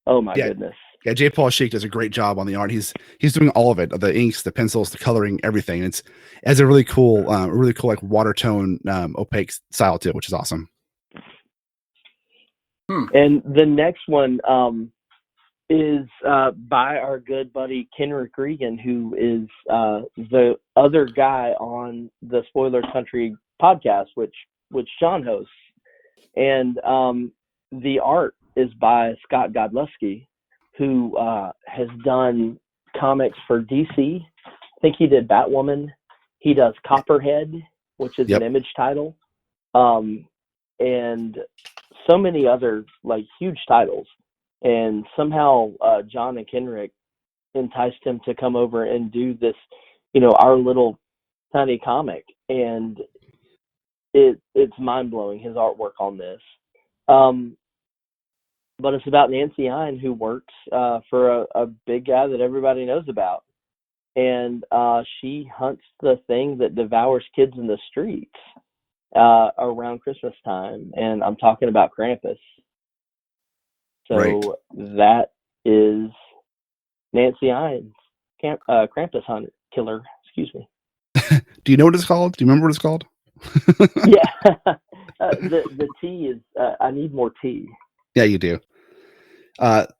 Oh my goodness. Yeah, J. Paul Sheik does a great job on the art. He's doing all of it, the inks, the pencils, the coloring, everything. It has a really cool like water tone, opaque style to it, which is awesome. And the next one is by our good buddy Kenrick Regan, who is the other guy on the Spoiler Country podcast, which John hosts. And the art is by Scott Godlewski, who has done comics for DC. I think he did Batwoman. He does Copperhead, which is an Image title, and so many other like huge titles. And somehow John and Kenrick enticed him to come over and do this, our little tiny comic. And it's mind-blowing, his artwork on this. But it's about Nancy Eynes, who works for a big guy that everybody knows about. And she hunts the thing that devours kids in the streets around Christmas time. And I'm talking about Krampus. So that is Nancy Eynes, Krampus hunter, killer, excuse me. Do you know what it's called? Do you remember what it's called? Yeah. The tea is, I need more tea. Yeah, you do.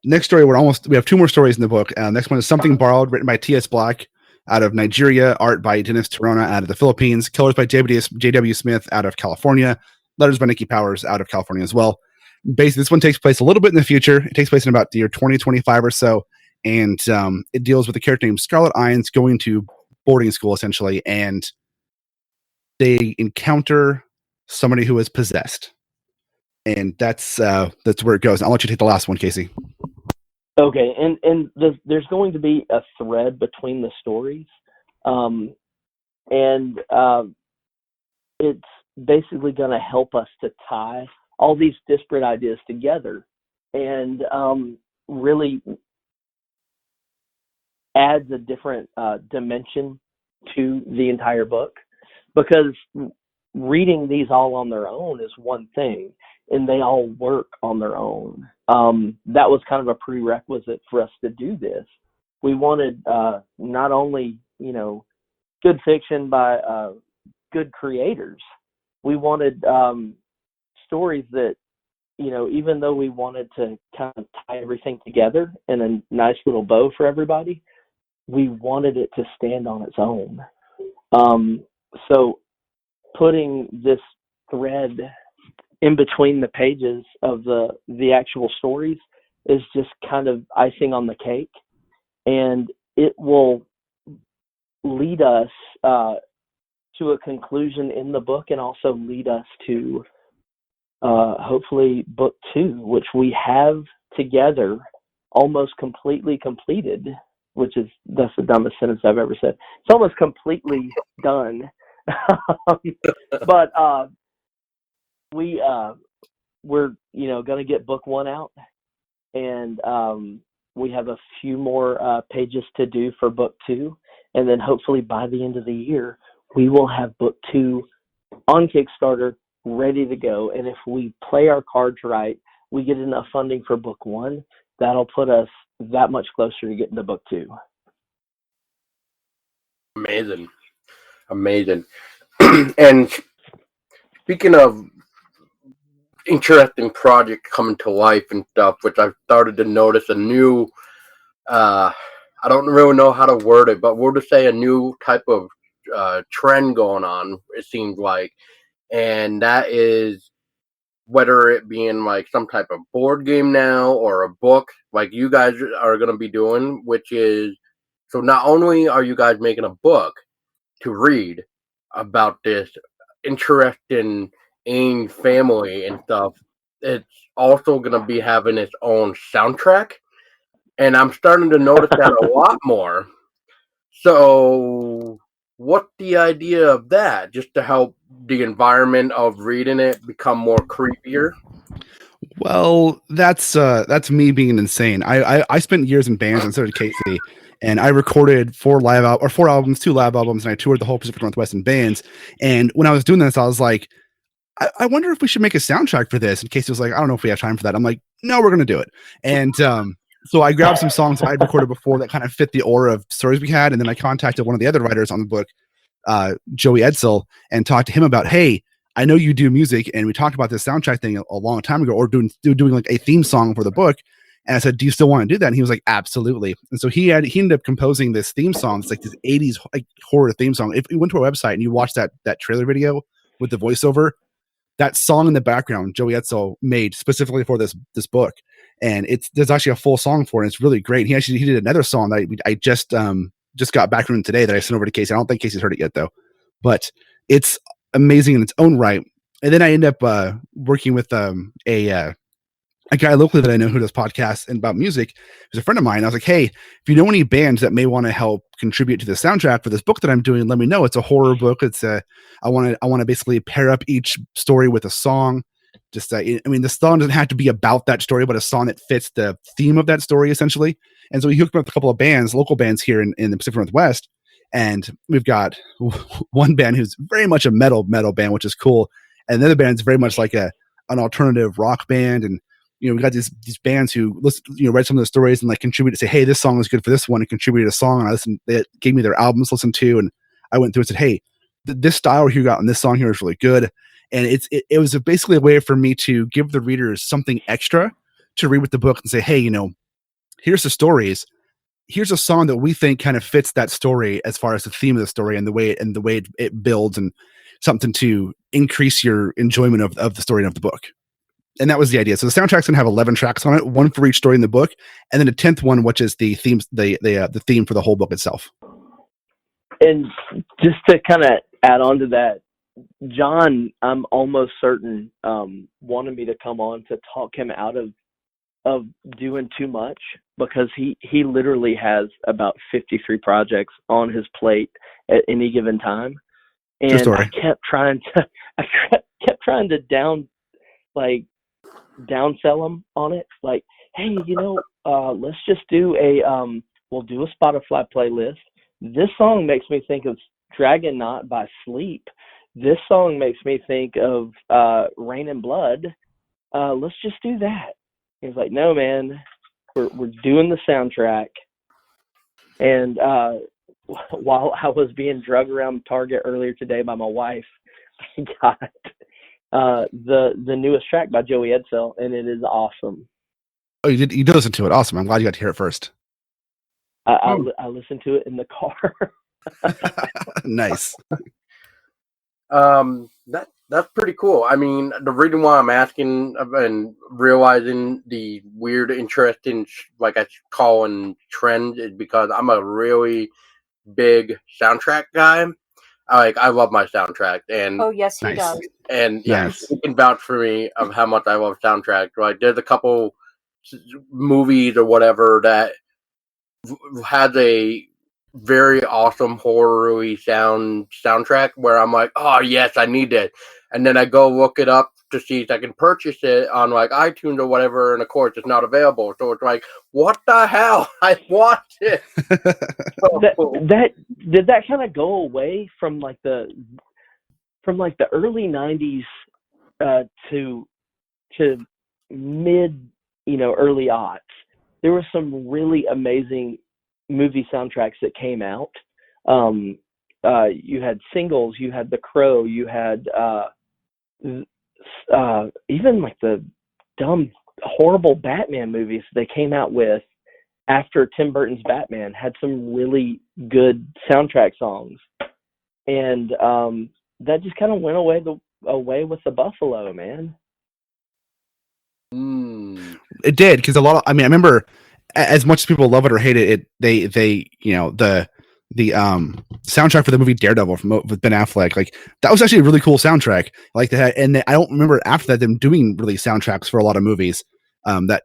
Next story, we have two more stories in the book. Next one is Something Borrowed, written by T.S. Black out of Nigeria, art by Dennis Torona out of the Philippines, colors by J.W. Smith out of California, letters by Nikki Powers out of California as well. Basically, this one takes place a little bit in the future. It takes place in about the year 2025 or so, and it deals with a character named Scarlett Eynes going to boarding school, essentially, and they encounter somebody who is possessed. And that's where it goes. I'll let you take the last one, Casey. Okay, and there's going to be a thread between the stories, and it's basically going to help us to tie all these disparate ideas together, and really adds a different dimension to the entire book, because reading these all on their own is one thing, and they all work on their own. That was kind of a prerequisite for us to do this. We wanted not only, good fiction by good creators, we wanted stories that, you know, even though we wanted to kind of tie everything together in a nice little bow for everybody, we wanted it to stand on its own. So putting this thread in between the pages of the actual stories is just kind of icing on the cake, and it will lead us to a conclusion in the book, and also lead us to hopefully book 2, which we have together almost completely completed, that's the dumbest sentence I've ever said. It's almost completely done. But we're, you know, going to get book 1 out, and we have a few more pages to do for book 2, and then hopefully by the end of the year we will have book 2 on Kickstarter ready to go. And if we play our cards right, we get enough funding for book 1, that'll put us that much closer to getting to book 2. Amazing. And speaking of interesting project coming to life and stuff, which I've started to notice a new, I don't really know how to word it, but we'll just say a new type of trend going on, it seems like. And that is whether it being like some type of board game now or a book like you guys are going to be doing, which is, so not only are you guys making a book to read about this interesting Eynes family and stuff, it's also going to be having its own soundtrack. And I'm starting to notice that a lot more. So what's the idea of that? Just to help the environment of reading it become more creepier? Well, that's me being insane. I spent years in bands, and so did Casey, and I recorded 4 albums, 2 live albums, and I toured the whole Pacific Northwest in bands. And when I was doing this, I was like, I wonder if we should make a soundtrack for this. And Casey was like, I don't know if we have time for that. I'm like, no, we're gonna do it. And so I grabbed some songs that I'd recorded before that kind of fit the aura of stories we had, and then I contacted one of the other writers on the book, Joey Edsel, and talked to him about, hey, I know you do music, and we talked about this soundtrack thing a long time ago, or doing like a theme song for the book. And I said, do you still want to do that? And he was like, absolutely. And so he ended up composing this theme song. It's like this 80s like horror theme song. If you went to our website and you watched that trailer video with the voiceover, that song in the background, Joey Edsel made specifically for this book. And there's actually a full song for it. And it's really great. He did another song that I just got back from him today that I sent over to Casey. I don't think Casey's heard it yet though, but it's amazing in its own right. And then I end up working with a guy locally that I know who does podcasts and about music. He's a friend of mine. I was like, hey, if you know any bands that may want to help contribute to the soundtrack for this book that I'm doing, let me know. It's a horror book. I want to basically pair up each story with a song. Just I mean, the song doesn't have to be about that story, but a song that fits the theme of that story essentially. And so he hooked me up with a couple of bands, local bands here in the Pacific Northwest. And we've got one band who's very much a metal band, which is cool. And the other band's very much like an alternative rock band. And we got these bands who listen, read some of the stories and like contribute to say, hey, this song is good for this one, and contributed a song. And they gave me their albums to listen to, and I went through and said, hey, this style you got on this song here is really good. And it was basically a way for me to give the readers something extra to read with the book and say, hey, here's the stories. Here's a song that we think kind of fits that story as far as the theme of the story and the way it builds, and something to increase your enjoyment of the story and of the book. And that was the idea. So the soundtrack's gonna have 11 tracks on it, 1 for each story in the book, and then a 10th one, which is the themes, the theme for the whole book itself. And just to kind of add on to that, John, I'm almost certain, wanted me to come on to talk him out of doing too much, because he literally has about 53 projects on his plate at any given time. And I kept trying to downsell him on it. Like, hey, let's just do we'll do a Spotify playlist. This song makes me think of Dragon Knot by Sleep. This song makes me think of Rain and Blood. Let's just do that. He's like, no, man, we're doing the soundtrack. And while I was being drugged around Target earlier today by my wife, got the newest track by Joey Edsel, and it is awesome. Oh, you did listen to it. Awesome. I'm glad you got to hear it first. I listened to it in the car. Nice. That's pretty cool. I mean, the reason why I'm asking and realizing the weird interest in like I call in trends is because I'm a really big soundtrack guy. I love my soundtrack, and Oh yes, he Nice. does. and yeah, Nice. you can vouch for me of how much I love soundtracks. Like, there's a couple movies or whatever that has a very awesome horror-y soundtrack where I'm like, oh yes, I need it, and then I go look it up to see if I can purchase it on like iTunes or whatever, and of course it's not available. So it's like, what the hell? I want it. That did that kind of go away from like the early '90s to mid, early aughts. There were some really amazing movie soundtracks that came out. You had Singles, you had The Crow, you had even like the dumb, horrible Batman movies they came out with after Tim Burton's Batman had some really good soundtrack songs, and that just kind of went away with the Buffalo, man. It did, because I remember, as much as people love it or hate it, they the soundtrack for the movie Daredevil with Ben Affleck, like that was actually a really cool soundtrack. Like that, and I don't remember after that them doing really soundtracks for a lot of movies. That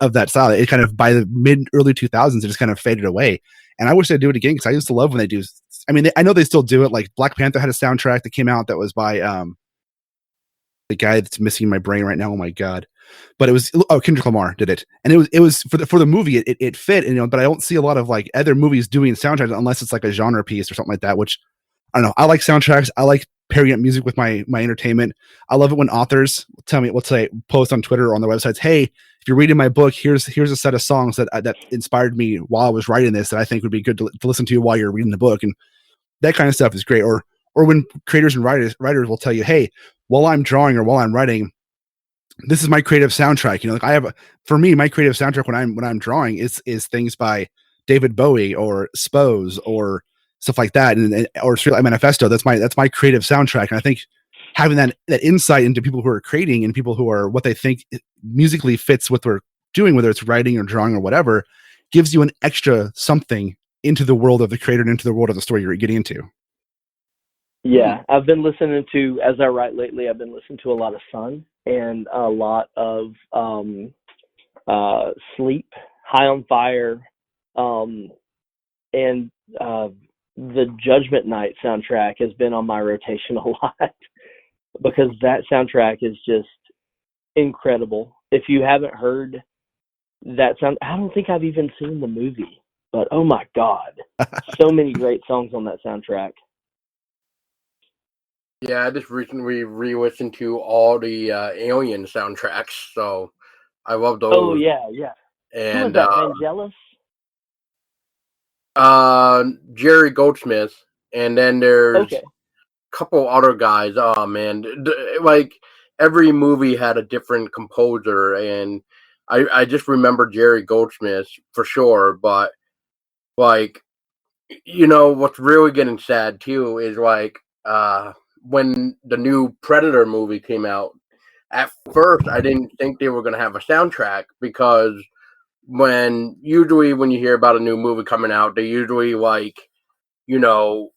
of that style, it kind of by the mid early 2000s, it just kind of faded away. And I wish they'd do it again, because I used to love when they do. I mean, I know they still do it. Like Black Panther had a soundtrack that came out that was by the guy that's missing my brain right now. Oh my god! But it was Kendrick Lamar did it, and it was for the movie. It fit, but I don't see a lot of like other movies doing soundtracks unless it's like a genre piece or something like that. Which I don't know. I like soundtracks. I like pairing up music with my entertainment. I love it when authors tell me, let's say, post on Twitter or on their websites, hey, if you're reading my book, here's a set of songs that inspired me while I was writing this that I think would be good to listen to while you're reading the book, and that kind of stuff is great. Or when creators and writers will tell you, hey, while I'm drawing or while I'm writing, this is my creative soundtrack. Like for me, my creative soundtrack when I'm drawing is things by David Bowie or Spose or stuff like that, or Streetlight Manifesto. That's my creative soundtrack. And I think having that insight into people who are creating and people who are what they think musically fits what we're doing, whether it's writing or drawing or whatever, gives you an extra something into the world of the creator and into the world of the story you're getting into. Yeah, I've been listening to, as I write lately, I've been listening to a lot of Sun and a lot of Sleep, High on Fire, and the Judgment Night soundtrack has been on my rotation a lot because that soundtrack is just incredible. If you haven't heard that sound, I don't think I've even seen the movie, but oh my God, so many great songs on that soundtrack. Yeah, I just recently re-listened to all the Alien soundtracks, so I love those. Oh yeah. And who was that? Vangelis? Jerry Goldsmith, and then there's Okay. a couple other guys. Oh man, like every movie had a different composer, and I just remember Jerry Goldsmith for sure. But like, what's really getting sad too is like when the new Predator movie came out, at first I didn't think they were going to have a soundtrack, because usually when you hear about a new movie coming out, they usually release the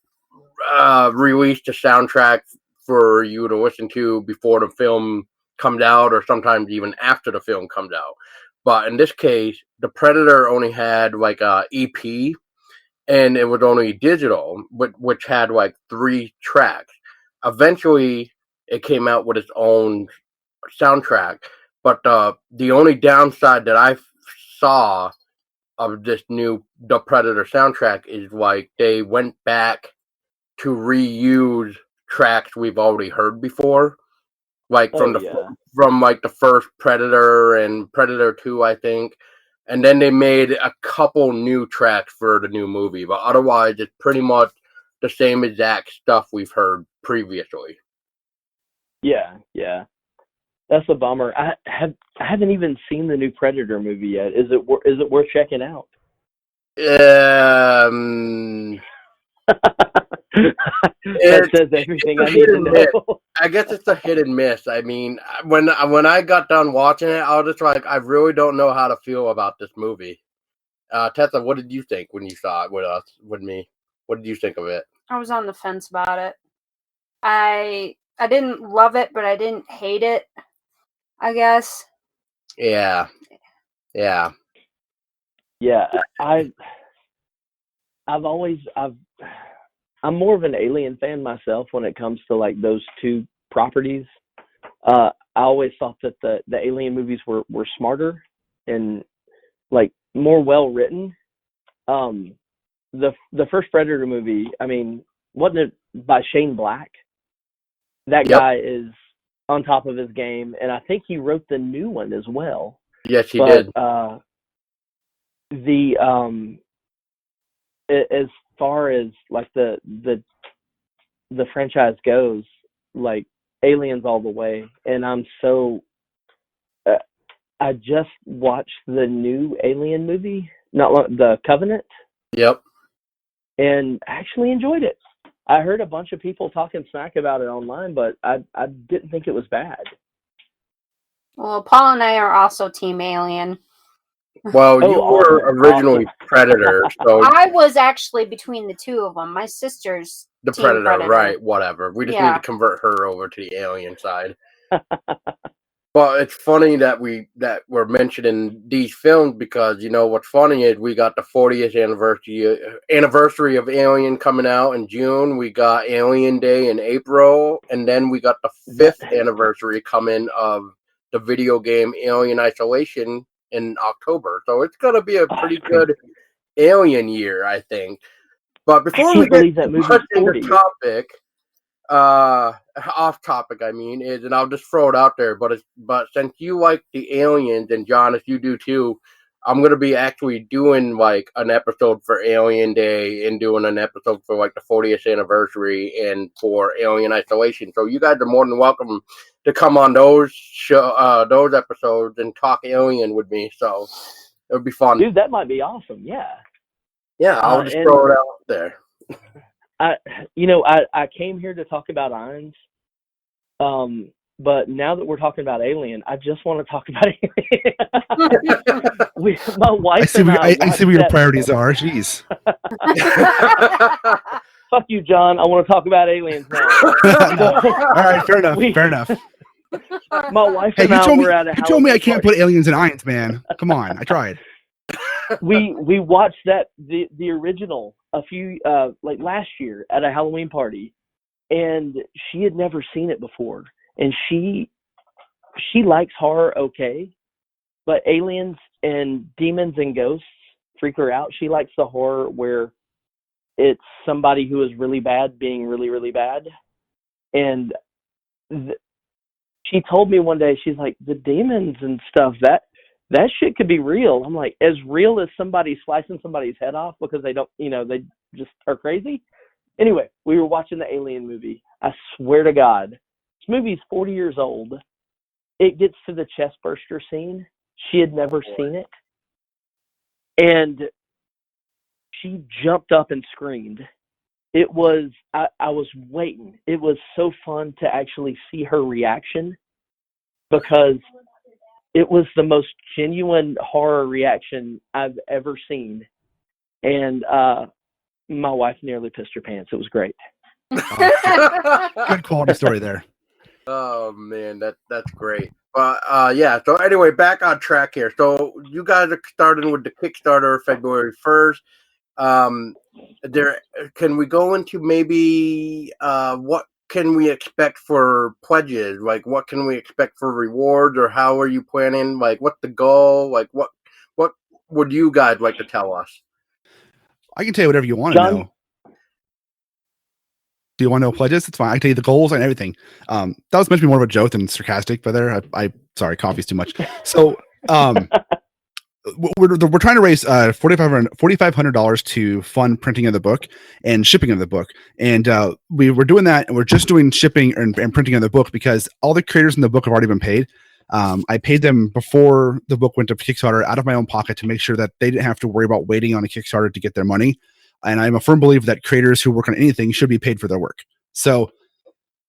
soundtrack for you to listen to before the film comes out, or sometimes even after the film comes out. But in this case, the Predator only had like a EP, and it was only digital, which had like 3 tracks. Eventually, it came out with its own soundtrack, but the only downside that I saw of the Predator soundtrack is like they went back to reuse tracks we've already heard before, like from the first Predator and Predator 2, I think. And then they made a couple new tracks for the new movie, but otherwise it's pretty much the same exact stuff we've heard previously. Yeah. That's a bummer. I haven't even seen the new Predator movie yet. Is it worth checking out? That says everything I need to know. I guess it's a hit and miss. I mean, when I got done watching it, I was just like, I really don't know how to feel about this movie. Tessa, what did you think when you saw it with me? What did you think of it? I was on the fence about it. I didn't love it, but I didn't hate it, I guess. Yeah. I'm more of an Alien fan myself when it comes to like those two properties. I always thought that the Alien movies were smarter and like more well written. The first Predator movie, I mean, wasn't it by Shane Black? That guy is on top of his game, and I think he wrote the new one as well. Yes, he did. As far as like the franchise goes, like Aliens all the way, and I'm so I just watched the new Alien movie, the Covenant. Yep. And actually enjoyed it. I heard a bunch of people talking smack about it online, but I didn't think it was bad. Well, Paul and I are also Team Alien. Well, you were originally Predator, so I was actually between the two of them. My sister's the Team Predator, right? Whatever. We just need to convert her over to the Alien side. Well, it's funny that we're mentioning these films because you know what's funny is we got the 40th anniversary of Alien coming out in June. We got Alien Day in April, and then we got the 5th anniversary coming of the video game Alien Isolation in October. So it's gonna be a pretty good Alien year, I think. But before we get much into the topic. Off topic, I mean, and I'll just throw it out there, but since you like the Aliens, and John, if you do too, I'm gonna be actually doing like an episode for Alien Day and doing an episode for like the 40th anniversary and for Alien Isolation. So you guys are more than welcome to come on those episodes and talk Alien with me. So it would be fun, dude. That might be awesome. Yeah. I'll just throw it out there. I came here to talk about Eynes, but now that we're talking about Alien, I just want to talk about Alien. My wife I see where your priorities are. Jeez. Fuck you, John. I want to talk about Aliens now. All right, fair enough. My wife and I were at a You told me I can't put Aliens in Eynes, man. Come on, I tried. We watched the original a few like last year at a Halloween party, and she had never seen it before, and she likes horror okay, but aliens and demons and ghosts freak her out. She likes the horror where it's somebody who is really bad being really, really bad. And she told me one day, she's like, the demons and stuff, that shit could be real. I'm like, as real as somebody slicing somebody's head off because they don't, they just are crazy. Anyway, we were watching the Alien movie. I swear to God, this movie's 40 years old. It gets to the chest burster scene. She had never seen it. And she jumped up and screamed. It was, I was waiting. It was so fun to actually see her reaction because it was the most genuine horror reaction I've ever seen. And my wife nearly pissed her pants. It was great. Good quality story there. Oh, man, that's great. But, yeah, so anyway, back on track here. So you guys are starting with the Kickstarter February 1st. Can we go into maybe what can we expect for pledges? Like, what can we expect for rewards, or how are you planning? Like, what's the goal? Like, what would you guys like to tell us? I can tell you whatever you want to know. Do you want to know pledges? It's fine. I can tell you the goals and everything. That was meant to be more of a joke than sarcastic, but there, I sorry, coffee's too much. So, we're trying to raise $4,500 to fund printing of the book and shipping of the book, and we were doing that, and we're just doing shipping and printing of the book because all the creators in the book have already been paid. I paid them before the book went to Kickstarter out of my own pocket to make sure that they didn't have to worry about waiting on a Kickstarter to get their money. And I'm a firm believer that creators who work on anything should be paid for their work. So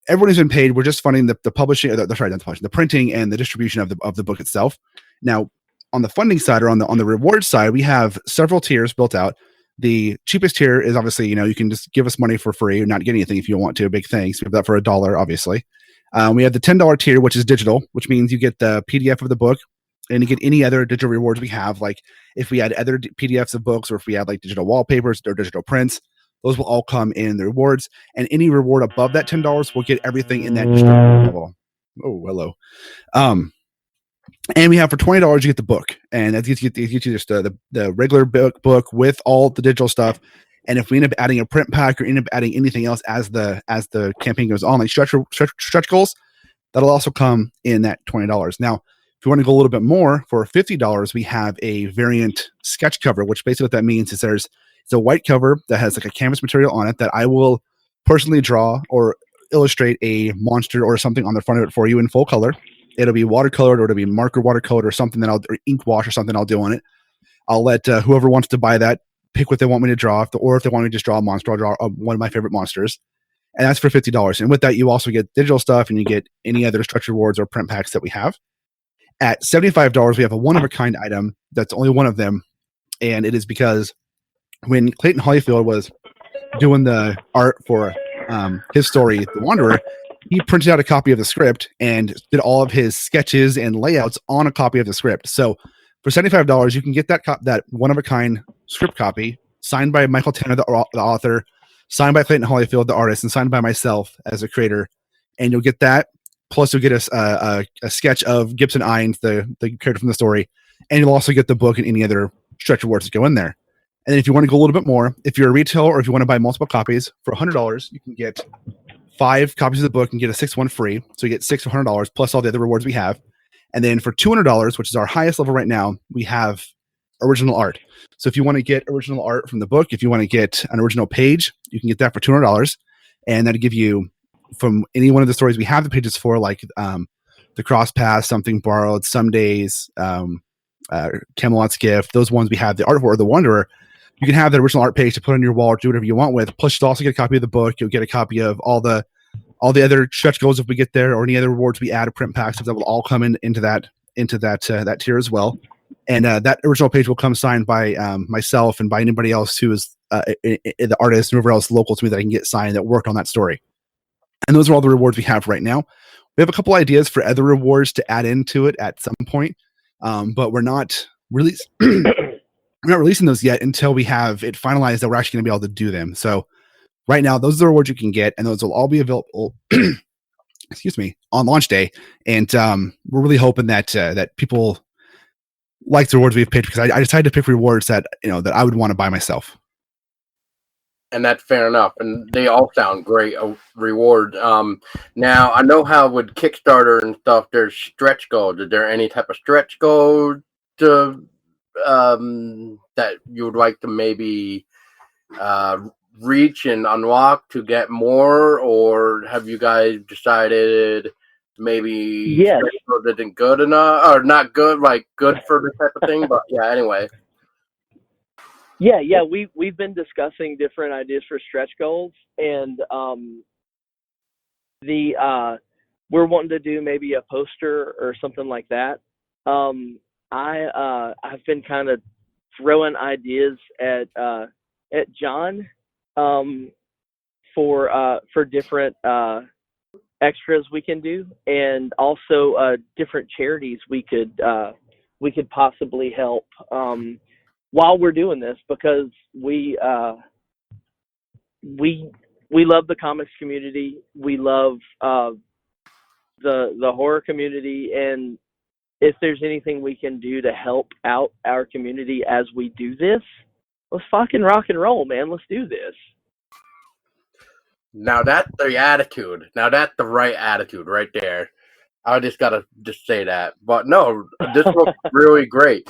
everybody's been paid. We're just funding the publishing, not the publishing, the printing and the distribution of the book itself. Now, on the funding side or on the reward side, we have several tiers built out. The cheapest tier is obviously, you can just give us money for free or not get anything if you want to. Big thanks. We have that for $1, obviously. We have the $10 tier, which is digital, which means you get the PDF of the book and you get any other digital rewards we have. Like if we had other PDFs of books, or if we had like digital wallpapers or digital prints, those will all come in the rewards. And any reward above that $10 will get everything in that distribution level. Oh, hello. And we have for $20 you get the book, and that gets you just the regular book with all the digital stuff. And if we end up adding a print pack or end up adding anything else as the campaign goes on, like stretch goals, that'll also come in that $20. Now, if you want to go a little bit more, for $50, we have a variant sketch cover, which basically what that means is it's a white cover that has like a canvas material on it that I will personally draw or illustrate a monster or something on the front of it for you in full color. It'll be watercolored, or it'll be marker watercolored, or something or ink wash or something I'll do on it. I'll let whoever wants to buy that pick what they want me to draw, or if they want me to just draw a monster, I'll draw one of my favorite monsters. And that's for $50. And with that, you also get digital stuff, and you get any other structured rewards or print packs that we have. At $75, we have a one-of-a-kind item that's only one of them, and it is because when Clayton Hollyfield was doing the art for his story, The Wanderer, he printed out a copy of the script and did all of his sketches and layouts on a copy of the script. So for $75, you can get that one-of-a-kind script copy signed by Michael Tanner, the author, signed by Clayton Hollyfield, the artist, and signed by myself as a creator. And you'll get that. Plus, you'll get a sketch of Gibson Eynes, the character from the story. And you'll also get the book and any other stretch rewards that go in there. And then if you want to go a little bit more, if you're a retailer or if you want to buy multiple copies, for $100, you can get 5 copies of the book and get a 6th one free. So you get 6 for $100 plus all the other rewards we have. And then for $200, which is our highest level right now, we have original art. So if you want to get original art from the book, if you want to get an original page, you can get that for $200. And that'll give you, from any one of the stories we have the pages for, like The Cross Path, Something Borrowed, Some Days, Camelot's Gift, those ones we have the art for, or The Wanderer, you can have the original art page to put on your wall or do whatever you want with. Plus, you'll also get a copy of the book. You'll get a copy of all the other stretch goals if we get there, or any other rewards we add, print packs that will all come into that tier as well. And that original page will come signed by myself and by anybody else who is the artist and whoever else local to me that I can get signed that worked on that story. And those are all the rewards we have right now. We have a couple ideas for other rewards to add into it at some point, but we're not really. We're not releasing those yet until we have it finalized that we're actually going to be able to do them. So right now, those are the rewards you can get, and those will all be available, excuse me, on launch day. And we're really hoping that that people like the rewards we've picked, because I decided to pick rewards that that I would want to buy myself. And that's fair enough. And they all sound great rewards. Now, I know how with Kickstarter and stuff, there's stretch goals. Is there any type of stretch goal that you would like to maybe reach and unlock to get more, or have you guys decided maybe stretch goals isn't good enough, or not good, like good for this type of thing? But yeah, anyway. Yeah, we've been discussing different ideas for stretch goals, and we're wanting to do maybe a poster or something like that. I've been kind of throwing ideas at John for different extras we can do, and also different charities we could possibly help while we're doing this, because we love the comics community, we love the horror community, and if there's anything we can do to help out our community as we do this, let's fucking rock and roll, man. Let's do this. Now that's the attitude. Now that's the right attitude right there. I just gotta say that. But no, this looks really great.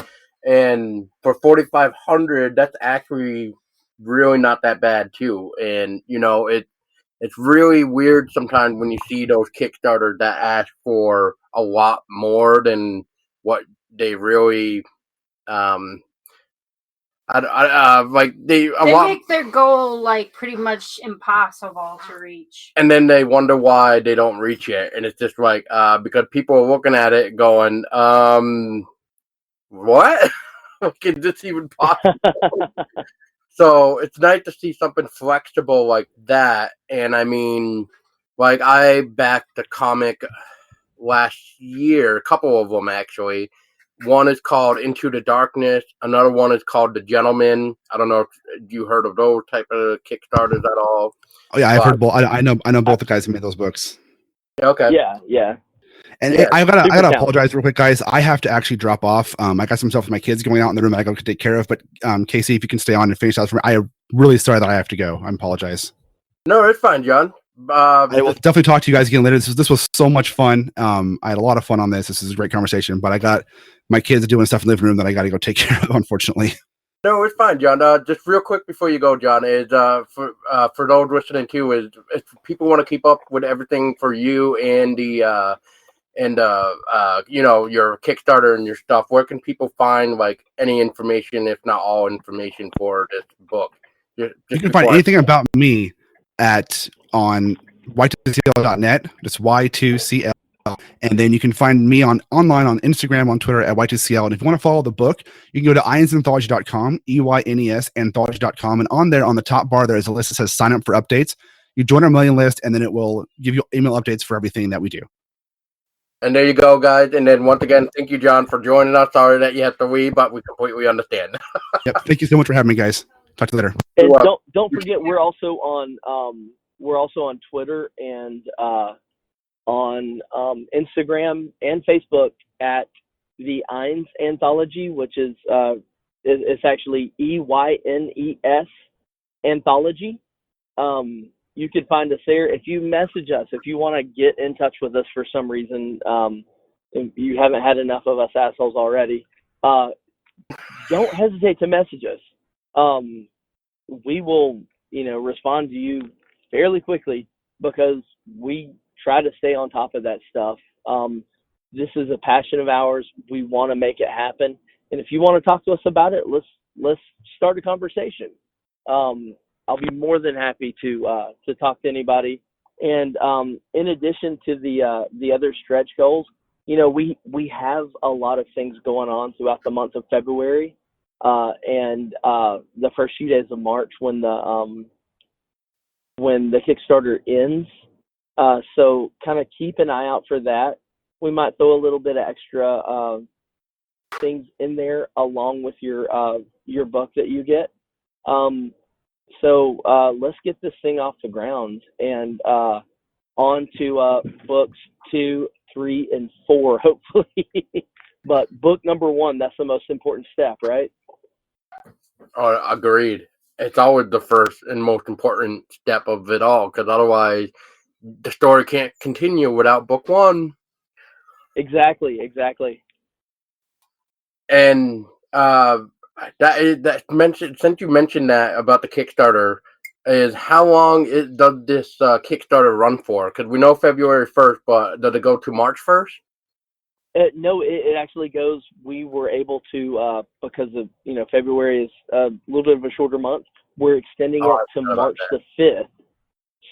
And for 4,500, that's actually really not that bad too. And it's really weird sometimes when you see those Kickstarters that ask for a lot more than what they really like They make their goal like pretty much impossible to reach. And then they wonder why they don't reach it. And it's just like because people are looking at it going, what? Is this even possible? So it's nice to see something flexible like that. And I mean, like I backed the comic last year, a couple of them actually. One is called Into the Darkness. Another one is called The Gentleman. I don't know if you heard of those type of Kickstarters at all. Oh yeah, I've heard both. I know both the guys who made those books. Okay. Yeah. And Yeah, I gotta apologize real quick, guys. I have to actually drop off. I got some stuff with my kids going out in the room that I got to take care of. But Casey, if you can stay on and finish out for me, I'm really sorry that I have to go. I apologize. No, it's fine, John. I will definitely talk to you guys again later. This was so much fun. I had a lot of fun on this. This is a great conversation. But I got my kids doing stuff in the living room that I got to go take care of, unfortunately. No, it's fine, John. Just real quick before you go, John, is for those listening too, is if people want to keep up with everything for you and the your Kickstarter and your stuff, where can people find like any information, if not all information, for this book? You can find anything about me on y2cl.net. It's Y2CL. And then you can find me online on Instagram, on Twitter at Y2CL. And if you want to follow the book, you can go to EynesAnthology.com, EYNES Anthology.com. And on there, on the top bar, there is a list that says sign up for updates. You join our mailing list, and then it will give you email updates for everything that we do. And there you go, guys. And then once again, thank you, John, for joining us. Sorry that you have to leave, but we completely understand. Yep. Thank you so much for having me, guys. Talk to you later. And don't forget, we're also on Twitter and on Instagram and Facebook at the Eynes Anthology, which is it's actually EYNES Anthology. You can find us there. If you message us, if you want to get in touch with us for some reason, if you haven't had enough of us assholes already, don't hesitate to message us. We will, respond to you fairly quickly because we try to stay on top of that stuff. This is a passion of ours. We want to make it happen. And if you want to talk to us about it, let's start a conversation. I'll be more than happy to talk to anybody. And in addition to the other stretch goals, we have a lot of things going on throughout the month of February and the first few days of March when the Kickstarter ends. So kind of keep an eye out for that. We might throw a little bit of extra things in there along with your book that you get. So let's get this thing off the ground and on to books 2, 3, and 4, hopefully. But book number 1, that's the most important step, right? Oh, agreed. It's always the first and most important step of it all, because otherwise the story can't continue without book 1. Exactly. And that mentioned, since you mentioned that about the Kickstarter, is how long does this Kickstarter run for? Because we know February 1st, but does it go to March 1st? No, it actually goes. We were able to because of February is a little bit of a shorter month. We're extending it to March the 5th.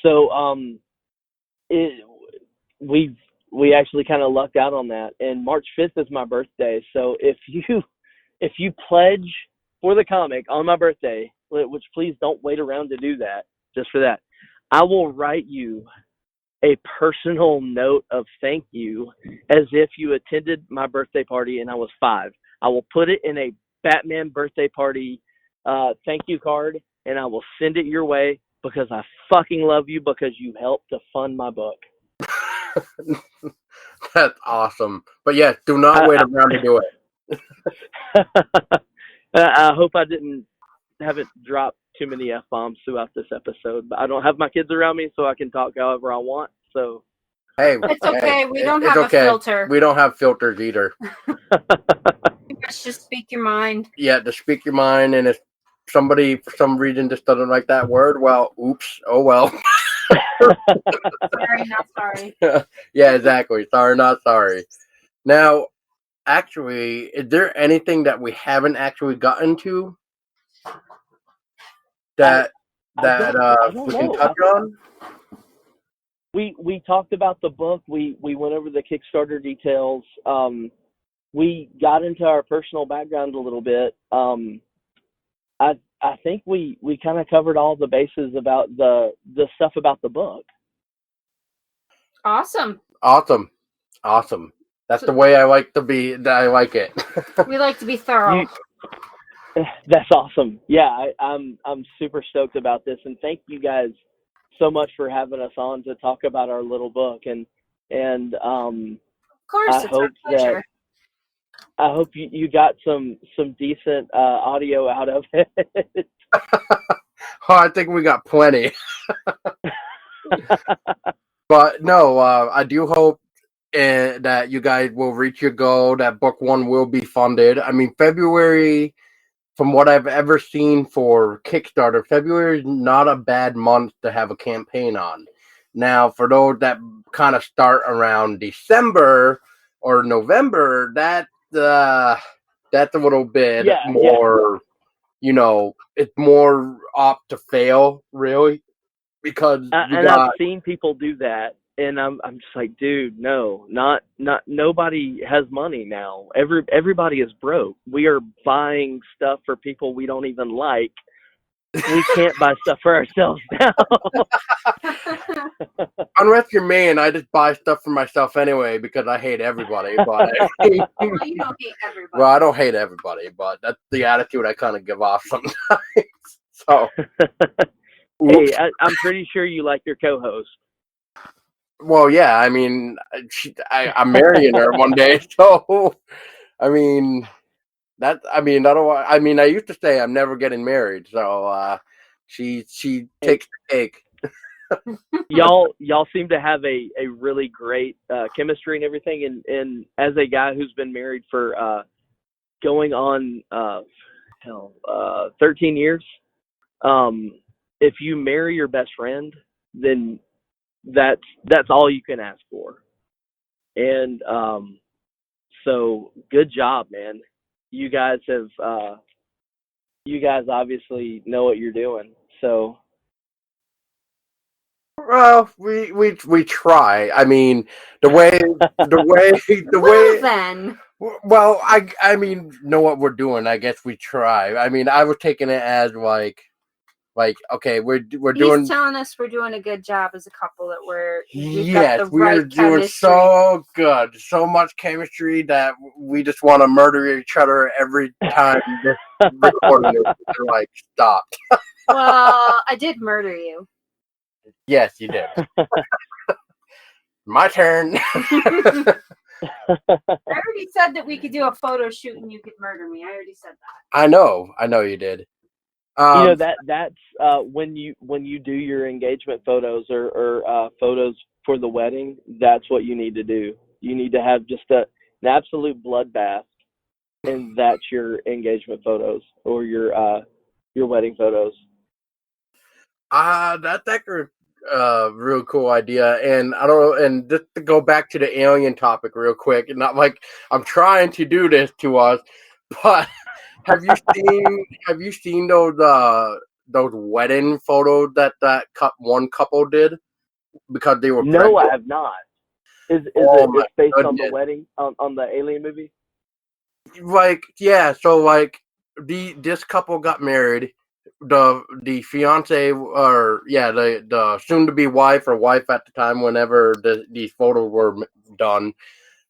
So we actually kind of lucked out on that. And March 5th is my birthday. So if you pledge for the comic on my birthday, which please don't wait around to do that, just for that, I will write you a personal note of thank you as if you attended my birthday party and I was 5. I will put it in a Batman birthday party thank you card, and I will send it your way because I fucking love you because you helped to fund my book. That's awesome. But yes, do not wait around to do it. I hope I haven't dropped too many F-bombs throughout this episode, but I don't have my kids around me, so I can talk however I want. So it's okay. We don't have a filter. We don't have filters either. Just speak your mind. Yeah, to speak your mind, and if somebody for some reason just doesn't like that word, well, oops, oh well. Sorry, not sorry. Yeah, exactly. Sorry, not sorry. Now, actually, is there anything that we haven't actually gotten to that I don't we can know. touch on? We talked about the book. We went over the Kickstarter details. We got into our personal background a little bit. I think we kind of covered all the bases about the stuff about the book. Awesome. Awesome. That's the way I like to be. I like it. We like to be thorough. That's awesome. Yeah, I'm super stoked about this, and thank you guys so much for having us on to talk about our little book. And Of course, it's our pleasure. I hope you got some decent audio out of it. Oh, I think we got plenty. But no, I do hope that you guys will reach your goal, that book one will be funded. I mean, February, from what I've ever seen for Kickstarter, February is not a bad month to have a campaign on. Now, for those that kind of start around December or November, that's a little bit more, it's more opt to fail, really, because I've seen people do that, and I'm just like, dude, no, not nobody has money now. Everybody is broke. We are buying stuff for people we don't even like. We can't buy stuff for ourselves now. Unless you're me, and I just buy stuff for myself anyway because I hate everybody. But You don't hate everybody. Well, I don't hate everybody, but that's the attitude I kind of give off sometimes. So, hey, I'm pretty sure you like your co-host. Well, yeah. I mean, I'm marrying her one day, so I mean, otherwise, I mean, I used to say I'm never getting married, so she takes the cake. Y'all seem to have a really great chemistry and everything. And as a guy who's been married for going on 13 years, if you marry your best friend, then that's all you can ask for. And so good job, man. You guys obviously know what you're doing. So. Well, we try. I mean, the way. Well, then. Well, I mean, know what we're doing. I guess we try. I mean, I was taking it as like okay, we're doing. He's telling us we're doing a good job as a couple. That we're doing chemistry. So good, so much chemistry that we just want to murder each other every time this recording is like stopped. Well, I did murder you. Yes, you did. My turn. I already said that we could do a photo shoot and you could murder me. I already said that. I know you did. That's when you do your engagement photos or photos for the wedding. That's what you need to do. You need to have just an absolute bloodbath, and that's your engagement photos or your wedding photos. That's actually real cool idea. And I don't know, and just to go back to the alien topic real quick, and not like I'm trying to do this to us, but have you seen those wedding photos that one couple did because they were pregnant? No, I have not. Is it based on the wedding on the Alien movie? Like, yeah, so like this couple got married. The fiance, or the soon to be wife or wife at the time, whenever these photos were done.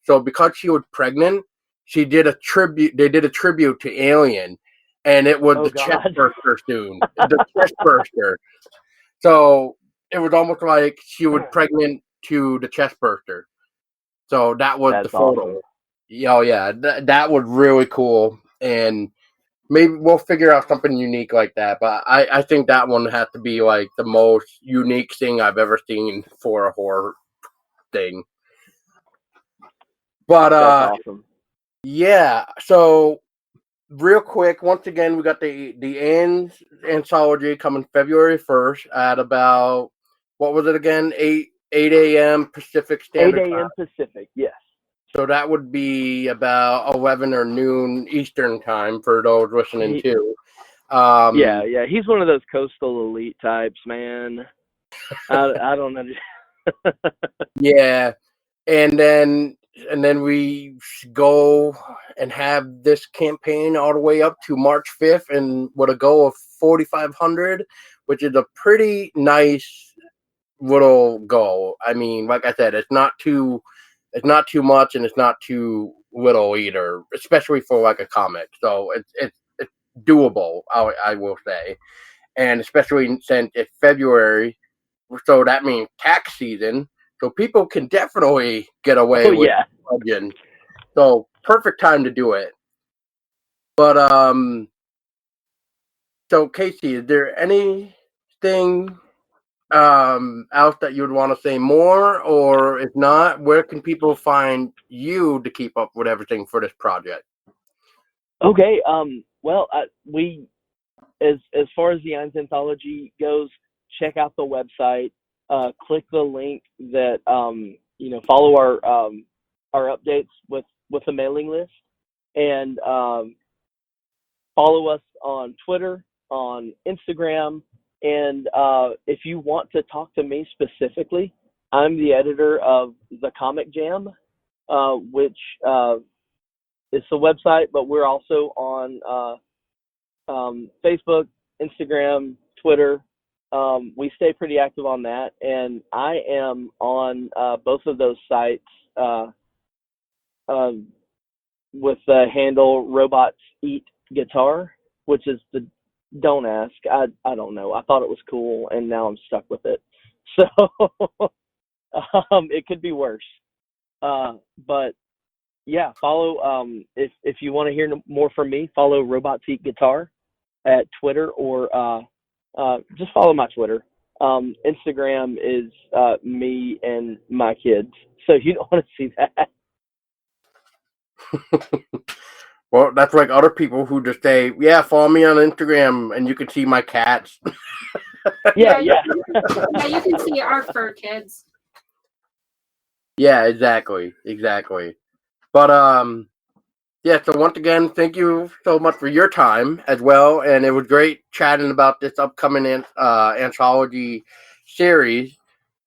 So because she was pregnant, she did a tribute. They did a tribute to Alien, and it was chest burster soon. The chest burster. So it was almost like she was pregnant to the chest burster. So that was the photo. Awesome. Oh yeah, that was really cool, and maybe we'll figure out something unique like that. But I think that one has to be like the most unique thing I've ever seen for a horror thing. But that's awesome. Yeah. So real quick, once again, we got the Eynes Anthology coming February 1st at about, what was it again? 8 a.m. Pacific 8 Standard Time. a.m. Pacific, yes. So that would be about 11 or noon Eastern Time for those listening too. Yeah. He's one of those coastal elite types, man. I don't understand. Yeah. And then we go and have this campaign all the way up to March 5th and with a goal of 4,500, which is a pretty nice little goal. I mean, like I said, it's not too much and it's not too little either, especially for like a comic. So it's doable, I will say. And especially since it's February, so that means tax season. So people can definitely get away with budgeting. So perfect time to do it. But so Casey, is there anything else that you would want to say more, or if not, where can people find you to keep up with everything for this project? Okay. Well, we as far as the Eynes Anthology goes, check out the website. Click the link that follow our updates with the mailing list, and follow us on Twitter, on Instagram, and if you want to talk to me specifically, I'm the editor of The Comic Jam, which is the website, but we're also on Facebook, Instagram, Twitter. We stay pretty active on that, and I am on both of those sites with the handle Robots Eat Guitar, which is don't ask. I don't know. I thought it was cool, and now I'm stuck with it. So it could be worse. But yeah, follow. If you want to hear more from me, follow Robots Eat Guitar at Twitter, or just follow my Twitter. Instagram is me and my kids, so you don't want to see that. Well, that's like other people who just say, "Yeah, follow me on Instagram, and you can see my cats." Yeah. Yeah, you can see our fur kids. Yeah, exactly. But yeah. So once again, thank you so much for your time as well, and it was great chatting about this upcoming anthology series.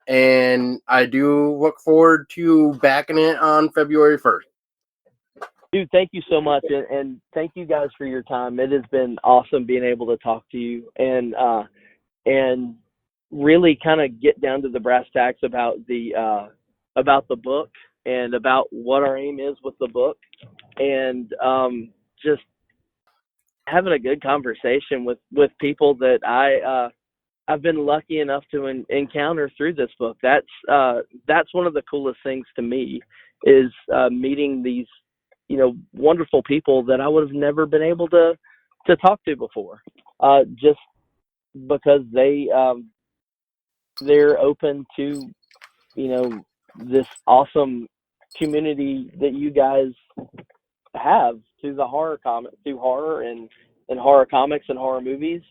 And I do look forward to backing it on February 1st. Dude, thank you so much, and thank you guys for your time. It has been awesome being able to talk to you and really kind of get down to the brass tacks about the book and about what our aim is with the book, and just having a good conversation with people that I've been lucky enough to encounter through this book. That's one of the coolest things to me is meeting these wonderful people that I would have never been able to talk to before, just because they're open to this awesome community that you guys have through horror and horror comics and horror movies.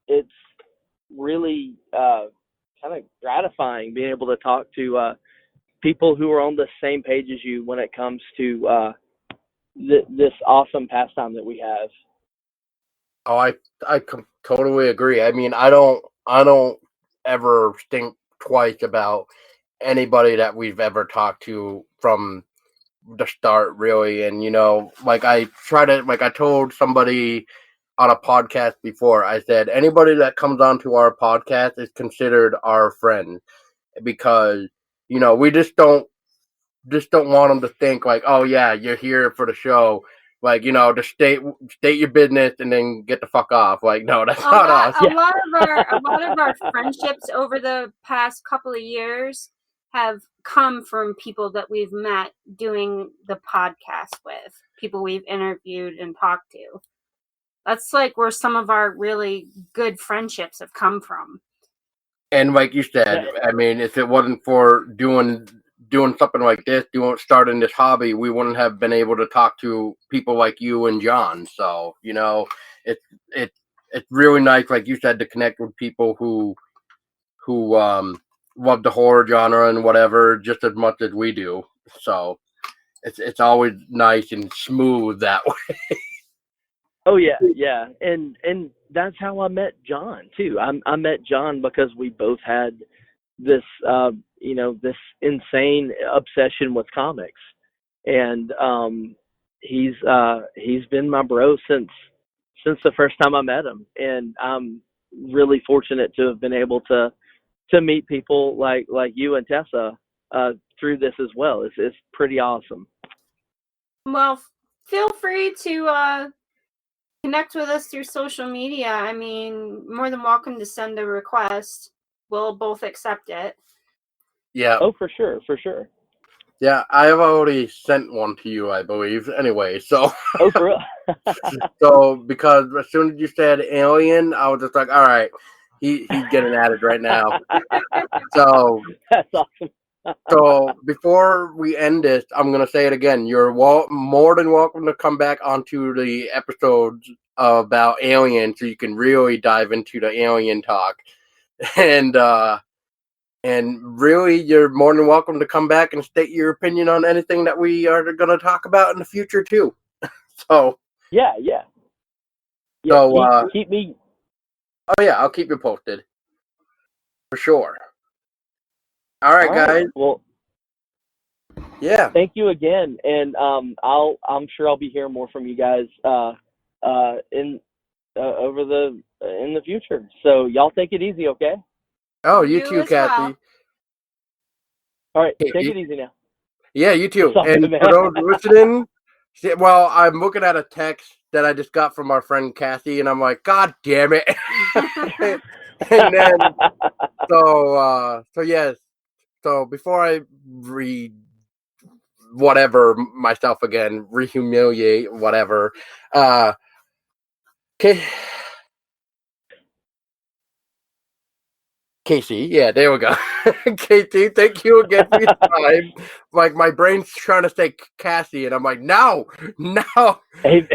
It's really kind of gratifying being able to talk to people who are on the same page as you when it comes to this awesome pastime that we have. Oh, I totally agree. I mean, I don't ever think twice about anybody that we've ever talked to from the start, really. And like I told somebody on a podcast before, I said anybody that comes onto our podcast is considered our friend, because we just don't want them to think like, oh yeah, you're here for the show, like just state your business and then get the fuck off. Like, no, that's not us. A lot of our friendships over the past couple of years have come from people that we've met doing the podcast with, people we've interviewed and talked to. That's like where some of our really good friendships have come from. And like you said, I mean, if it wasn't for doing doing something like this, starting this hobby, we wouldn't have been able to talk to people like you and John. So, you know, it's really nice, like you said, to connect with people who love the horror genre and whatever just as much as we do. So it's always nice and smooth that way. Oh yeah, and that's how I met John too. I met John because we both had this this insane obsession with comics, and he's been my bro since the first time I met him, and I'm really fortunate to have been able to meet people like you and Tessa through this as well. It's pretty awesome. Well, feel free to connect with us through social media. I mean, more than welcome to send a request. We'll both accept it. Yeah. Oh, for sure. Yeah, I have already sent one to you, I believe. Anyway, so. Oh, for real? So, because as soon as you said alien, I was just like, all right, he's getting at it right now. So. That's awesome. So before we end this, I'm going to say it again. You're more than welcome to come back onto the episodes about Alien so you can really dive into the Alien talk. And really, you're more than welcome to come back and state your opinion on anything that we are going to talk about in the future, too. So. Yeah. So, keep me. Oh, yeah, I'll keep you posted. For sure. All right, guys. Well, yeah. Thank you again, and I'm sure I'll be hearing more from you guys in the future. So y'all take it easy, okay? Oh, you too, Kathy. Well. All right, take it easy now. Yeah, you too. Sorry, and man. for those listening, well, I'm looking at a text that I just got from our friend Kathy, and I'm like, God damn it! And then, so yes. So before I read whatever myself again, rehumiliate whatever, Casey, yeah, there we go. Casey, thank you again for your time. Like, my brain's trying to say Cassie, and I'm like, no. And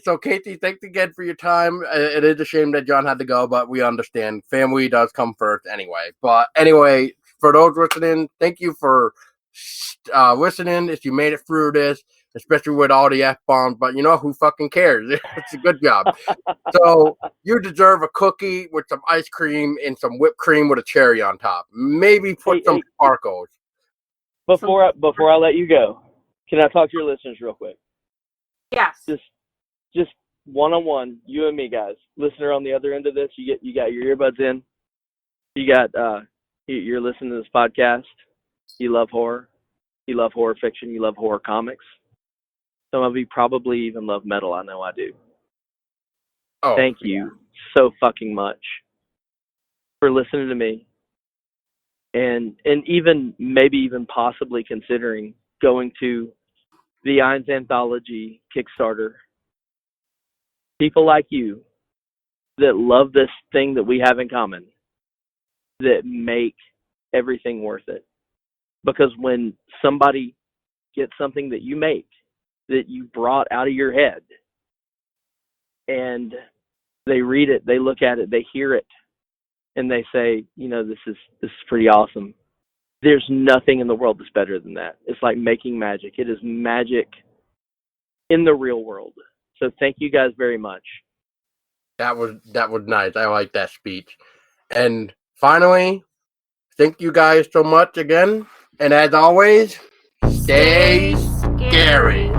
so, Casey, thanks again for your time. It is a shame that John had to go, but we understand. Family does come first anyway. But anyway, for those listening, thank you for listening. If you made it through this, especially with all the F-bombs, but you know, who fucking cares? It's a good job. So you deserve a cookie with some ice cream and some whipped cream with a cherry on top. Maybe put some sparkles. Before I let you go, can I talk to your listeners real quick? Yes. Just one-on-one, you and me, guys. Listener on the other end of this, you got your earbuds in. You got you're listening to this podcast. You love horror. You love horror fiction. You love horror comics. Some of you probably even love metal. I know I do. Oh, thank you so fucking much for listening to me, and maybe even possibly considering going to the Eynes Anthology Kickstarter. People like you that love this thing that we have in common, that make everything worth it. Because when somebody gets something that you make, that you brought out of your head, and they read it, they look at it, they hear it, and they say, you know, this is pretty awesome. There's nothing in the world that's better than that. It's like making magic. It is magic in the real world. So thank you guys very much. That was nice. I like that speech. And finally, thank you guys so much again. And as always, stay scary.